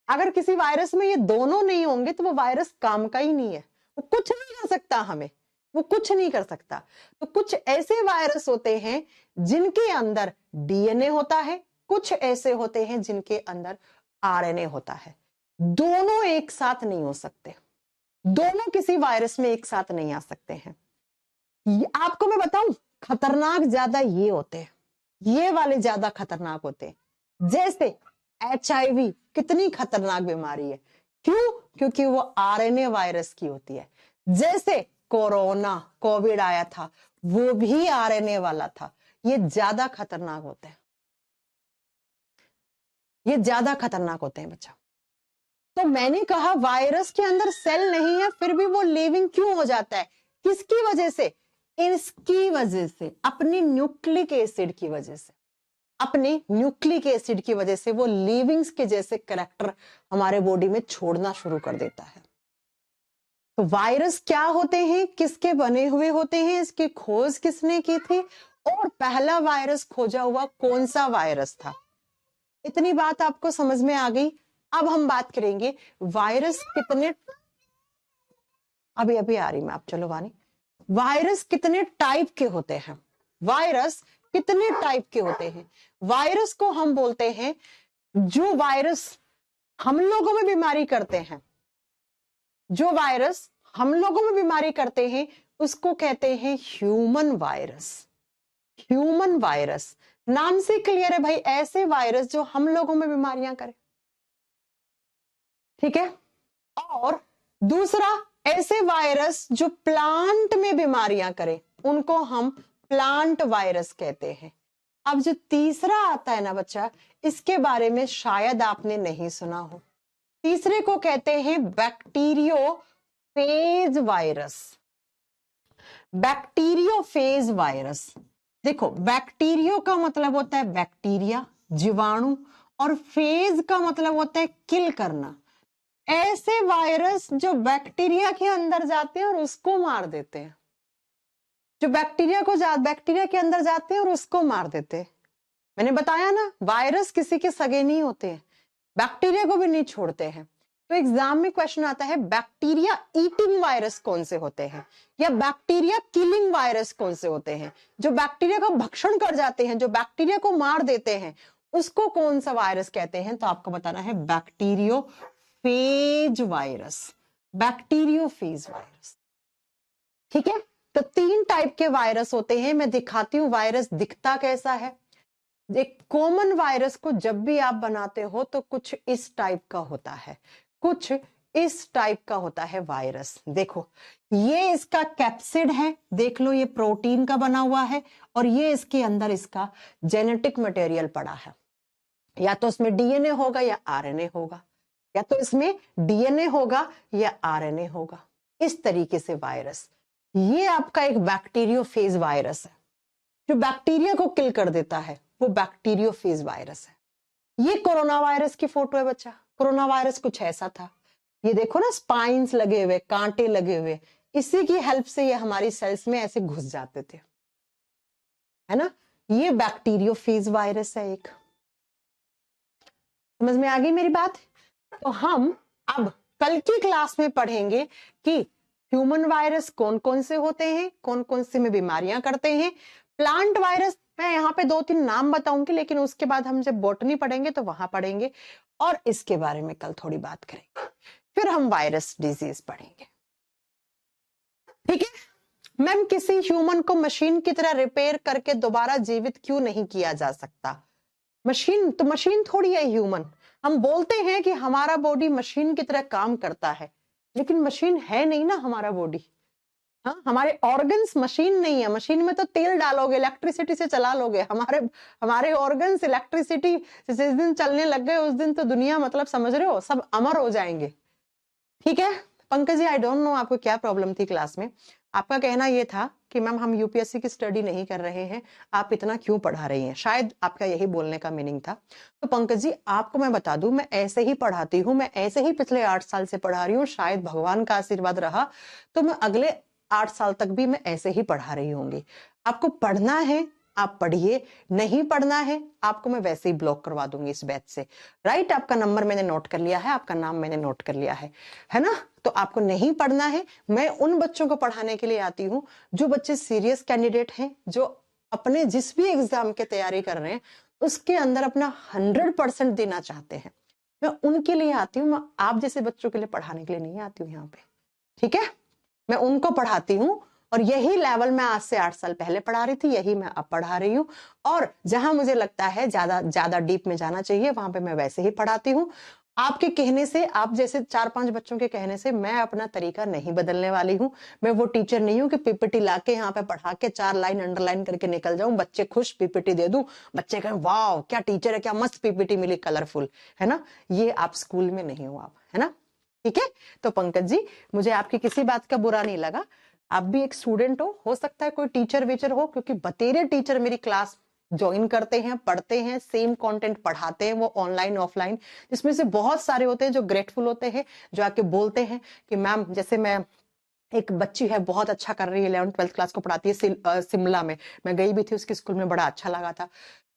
अगर किसी वायरस में ये दोनों नहीं होंगे तो वो वायरस काम का ही नहीं है, वो कुछ नहीं कर सकता हमें, वो कुछ नहीं कर सकता। तो कुछ ऐसे वायरस होते हैं जिनके अंदर डीएनए होता है, कुछ ऐसे होते हैं जिनके अंदर आरएनए होता है। दोनों एक साथ नहीं हो सकते, दोनों किसी वायरस में एक साथ नहीं आ सकते हैं। आपको मैं बताऊं, खतरनाक ज्यादा ये होते हैं, ये वाले ज्यादा खतरनाक होते हैं। जैसे एचआईवी कितनी खतरनाक बीमारी है, क्यों? क्योंकि वो आरएनए वायरस की होती है। जैसे कोरोना, कोविड आया था, वो भी आरएनए वाला था। ये ज्यादा खतरनाक होते हैं, ये ज्यादा खतरनाक होते हैं बच्चा। तो मैंने कहा वायरस के अंदर सेल नहीं है, फिर भी वो लिविंग क्यों हो जाता है? किसकी वजह से? इसकी वजह से, अपनी न्यूक्लिक एसिड की वजह से। अपने न्यूक्लिक एसिड की वजह से वो लिविंग्स के जैसे कैरेक्टर हमारे बॉडी में छोड़ना शुरू कर देता है। तो वायरस क्या होते हैं, किसके बने हुए होते हैं, इसकी खोज किसने की थी, और पहला वायरस खोजा हुआ कौन सा वायरस था? इतनी बात आपको समझ में आ गई। अब हम बात करेंगे वायरस कितने, अभी अभी आ रही मैं, आप चलो वानी। वायरस कितने टाइप के होते हैं? वायरस कितने टाइप के होते हैं? वायरस को हम बोलते हैं, जो वायरस हम लोगों में बीमारी करते हैं, जो वायरस हम लोगों में बीमारी करते हैं उसको कहते हैं ह्यूमन वायरस। ह्यूमन वायरस नाम से क्लियर है भाई, ऐसे वायरस जो हम लोगों में बीमारियां करें। ठीक है, और दूसरा, ऐसे वायरस जो प्लांट में बीमारियां करें उनको हम प्लांट वायरस कहते हैं। अब जो तीसरा आता है ना बच्चा, इसके बारे में शायद आपने नहीं सुना हो। तीसरे को कहते हैं बैक्टीरियोफेज वायरस। बैक्टीरियोफेज वायरस, देखो बैक्टीरियो का मतलब होता है बैक्टीरिया, जीवाणु, और फेज का मतलब होता है किल करना। ऐसे वायरस जो बैक्टीरिया के अंदर जाते हैं और उसको मार देते हैं, जो बैक्टीरिया के अंदर जाते हैं और उसको मार देते हैं। मैंने बताया ना, वायरस किसी के सगे नहीं होते हैं, बैक्टीरिया को भी नहीं छोड़ते हैं। तो एग्जाम में क्वेश्चन आता है बैक्टीरिया ईटिंग वायरस कौन से होते हैं, या बैक्टीरिया किलिंग वायरस कौन से होते हैं? जो बैक्टीरिया का भक्षण कर जाते हैं, जो बैक्टीरिया को मार देते हैं, उसको कौन सा वायरस कहते हैं? तो आपको बताना है बैक्टीरियोफेज वायरस। बैक्टीरियोफेज वायरस, ठीक है। तो 3 टाइप के वायरस होते हैं, मैं दिखाती हूं वायरस दिखता कैसा है। एक कॉमन वायरस को जब भी आप बनाते हो तो कुछ इस टाइप का होता है, कुछ इस टाइप का होता है वायरस। देखो ये इसका कैप्सिड है, देख लो ये प्रोटीन का बना हुआ है, और ये इसके अंदर इसका जेनेटिक मटेरियल पड़ा है। या तो इसमें डीएनए होगा या आरएनए होगा, या तो इसमें डीएनए होगा या आरएनए होगा। इस तरीके से वायरस, ये आपका एक बैक्टीरियोफेज वायरस है जो बैक्टीरिया को किल कर देता है, वो बैक्टीरियोफेज वायरस है। ये कोरोना वायरस की फोटो है बच्चा। कोरोना वायरस कुछ ऐसा था, ये देखो ना, स्पाइन्स लगे हुए, कांटे लगे हुए, इसी की हेल्प से ये हमारी सेल्स में ऐसे घुस जाते थे, है ना। ये बैक्टीरियोफेज वायरस है एक। समझ में आ गई मेरी बात? तो हम अब कल की क्लास में पढ़ेंगे कि ह्यूमन वायरस कौन कौन से होते हैं, कौन कौन से में बीमारियां करते हैं। प्लांट वायरस मैं यहाँ पे 2-3 नाम बताऊंगी, लेकिन उसके बाद हम जब बॉटनी पढ़ेंगे तो वहां पढ़ेंगे और इसके बारे में कल थोड़ी बात करेंगे। फिर हम वायरस डिजीज पढ़ेंगे, ठीक है। मैम किसी ह्यूमन को मशीन की तरह रिपेयर करके दोबारा जीवित क्यों नहीं किया जा सकता? मशीन तो मशीन थोड़ी है ह्यूमन। हम बोलते हैं कि हमारा बॉडी मशीन की तरह काम करता है, लेकिन मशीन है नहीं ना हमारा बॉडी। हाँ, हमारे ऑर्गन्स मशीन नहीं है। मशीन में तो तेल डालोगे, इलेक्ट्रिसिटी से चला लोगे। हमारे हमारे ऑर्गन्स इलेक्ट्रिसिटी जिस दिन चलने लग गए उस दिन तो दुनिया, मतलब समझ रहे हो, सब अमर हो जाएंगे, ठीक है। Pankaj ji, I don't know आपको क्या प्रॉब्लम थी क्लास में। आपका कहना यह था कि मैम हम यूपीएससी की स्टडी नहीं कर रहे हैं, आप इतना क्यों पढ़ा रही हैं, शायद आपका यही बोलने का मीनिंग था। तो पंकज जी आपको मैं बता दूं, मैं ऐसे ही पढ़ाती हूँ, मैं ऐसे ही पिछले 8 साल से पढ़ा रही हूँ। शायद भगवान का आशीर्वाद रहा तो मैं अगले 8 साल तक भी मैं ऐसे ही पढ़ा रही होंगी। आपको पढ़ना है आप पढ़िए, नहीं पढ़ना है आपको मैं वैसे ही ब्लॉक करवा दूंगी इस बैच से। राइट, आपका नंबर मैंने नोट कर लिया है, आपका नाम मैंने नोट कर लिया है ना। तो आपको नहीं पढ़ना है। मैं उन बच्चों को पढ़ाने के लिए आती हूँ जो बच्चे सीरियस कैंडिडेट हैं, जो अपने जिस भी एग्जाम की तैयारी कर रहे हैं उसके अंदर अपना 100% देना चाहते हैं। मैं उनके लिए आती हूँ, मैं आप जैसे बच्चों के लिए पढ़ाने के लिए नहीं आती हूँ यहाँ पे, ठीक है। मैं उनको पढ़ाती हूँ और यही लेवल मैं आज से 8 साल पहले पढ़ा रही थी, यही मैं अब पढ़ा रही हूँ। और जहां मुझे लगता है ज्यादा डीप में जाना चाहिए वहां पे मैं वैसे ही पढ़ाती हूँ। आपके कहने से, आप जैसे 4-5 बच्चों के कहने से मैं अपना तरीका नहीं बदलने वाली हूँ। मैं वो टीचर नहीं हूँ कि पीपीटी लाके यहाँ पे पढ़ा के 4 लाइन अंडरलाइन करके निकल जाऊं, बच्चे खुश, पीपीटी दे दूं, बच्चे कहें वाह क्या टीचर है, क्या मस्त पीपीटी मिली, कलरफुल, है ना। ये आप स्कूल में नहीं हो आप, है ना, ठीक है। तो पंकज जी मुझे आपकी किसी बात का बुरा नहीं लगा, आप भी एक स्टूडेंट हो सकता है कोई टीचर वीचर हो, क्योंकि बतेरे टीचर मेरी क्लास ज्वाइन करते हैं, पढ़ते हैं, सेम कंटेंट पढ़ाते हैं, वो ऑनलाइन ऑफलाइन, जिसमें से बहुत सारे होते हैं जो ग्रेटफुल होते हैं, जो आके बोलते हैं कि मैम, जैसे मैं एक बच्ची है बहुत अच्छा कर रही है, 11th-12th क्लास को पढ़ाती है शिमला में, मैं गई भी थी उसके स्कूल में, बड़ा अच्छा लगा था।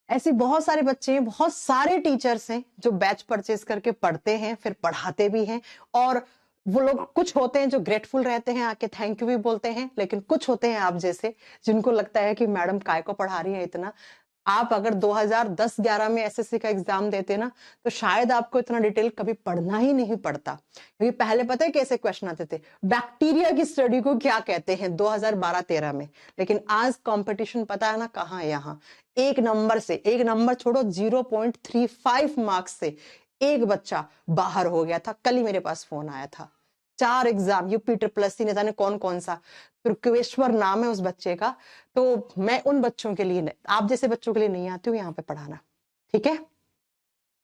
ऐसे बहुत सारे बच्चे हैं, बहुत सारे टीचर्स हैं जो बैच परचेज करके पढ़ते हैं, फिर पढ़ाते भी हैं। और वो लोग कुछ होते हैं जो ग्रेटफुल रहते हैं, आके थैंक यू भी बोलते हैं, लेकिन कुछ होते हैं आप जैसे जिनको लगता है कि मैडम काय को पढ़ा रही है इतना। आप अगर 2010-11 में एसएससी का एग्जाम देते ना तो शायद आपको इतना डिटेल कभी पढ़ना ही नहीं पड़ता, क्योंकि पहले पता है कैसे क्वेश्चन आते थे, बैक्टीरिया की स्टडी को क्या कहते हैं 2012-13 में। लेकिन आज कंपटीशन पता है ना कहाँ है, यहाँ एक नंबर से, एक नंबर छोड़ो 0.35 मार्क्स से एक बच्चा बाहर हो गया था। कल ही मेरे पास फोन आया था, 4 एग्जाम यूपी SSC, न जाने कौन कौन सा, तुर्कवेश्वर नाम है उस बच्चे का। तो मैं उन बच्चों के लिए, आप जैसे बच्चों के लिए नहीं आती हूँ यहाँ पे पढ़ाना, ठीक है।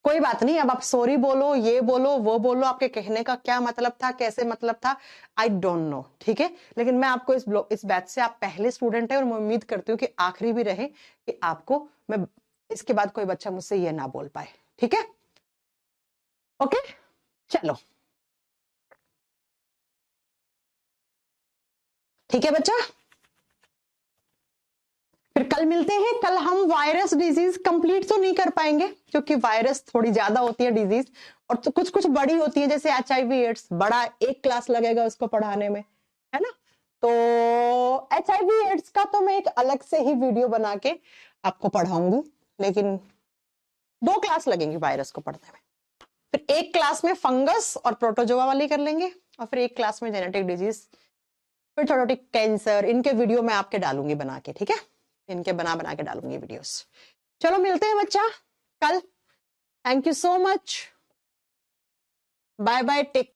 कोई बात नहीं, अब आप सॉरी बोलो, ये बोलो, वो बोलो, आपके कहने का क्या मतलब था, कैसे मतलब था, आई डोंट नो, ठीक है। लेकिन मैं आपको इस बैच से, आप पहले स्टूडेंट है और मैं उम्मीद करती हूँ कि आखिरी भी रहे, कि आपको मैं इसके बाद कोई बच्चा मुझसे ये ना बोल पाए, ठीक है। ओके चलो, ठीक है बच्चा, फिर कल मिलते हैं। कल हम वायरस डिजीज कंप्लीट तो नहीं कर पाएंगे क्योंकि वायरस थोड़ी ज्यादा होती है डिजीज, और तो कुछ कुछ बड़ी होती है, जैसे HIV एड्स, बड़ा एक क्लास लगेगा उसको पढ़ाने में, है ना। तो HIV एड्स का तो मैं एक अलग से ही वीडियो बना के आपको पढ़ाऊंगी, लेकिन 2 क्लास लगेंगी वायरस को पढ़ने में। फिर एक क्लास में फंगस और प्रोटोजोआ वाली कर लेंगे, और फिर एक क्लास में जेनेटिक डिजीज, फिर थोड़ा कैंसर, इनके वीडियो मैं आपके डालूंगी बना के, ठीक है, इनके बना बना के डालूंगी वीडियोस। चलो मिलते हैं बच्चा कल, thank you so much, bye bye, take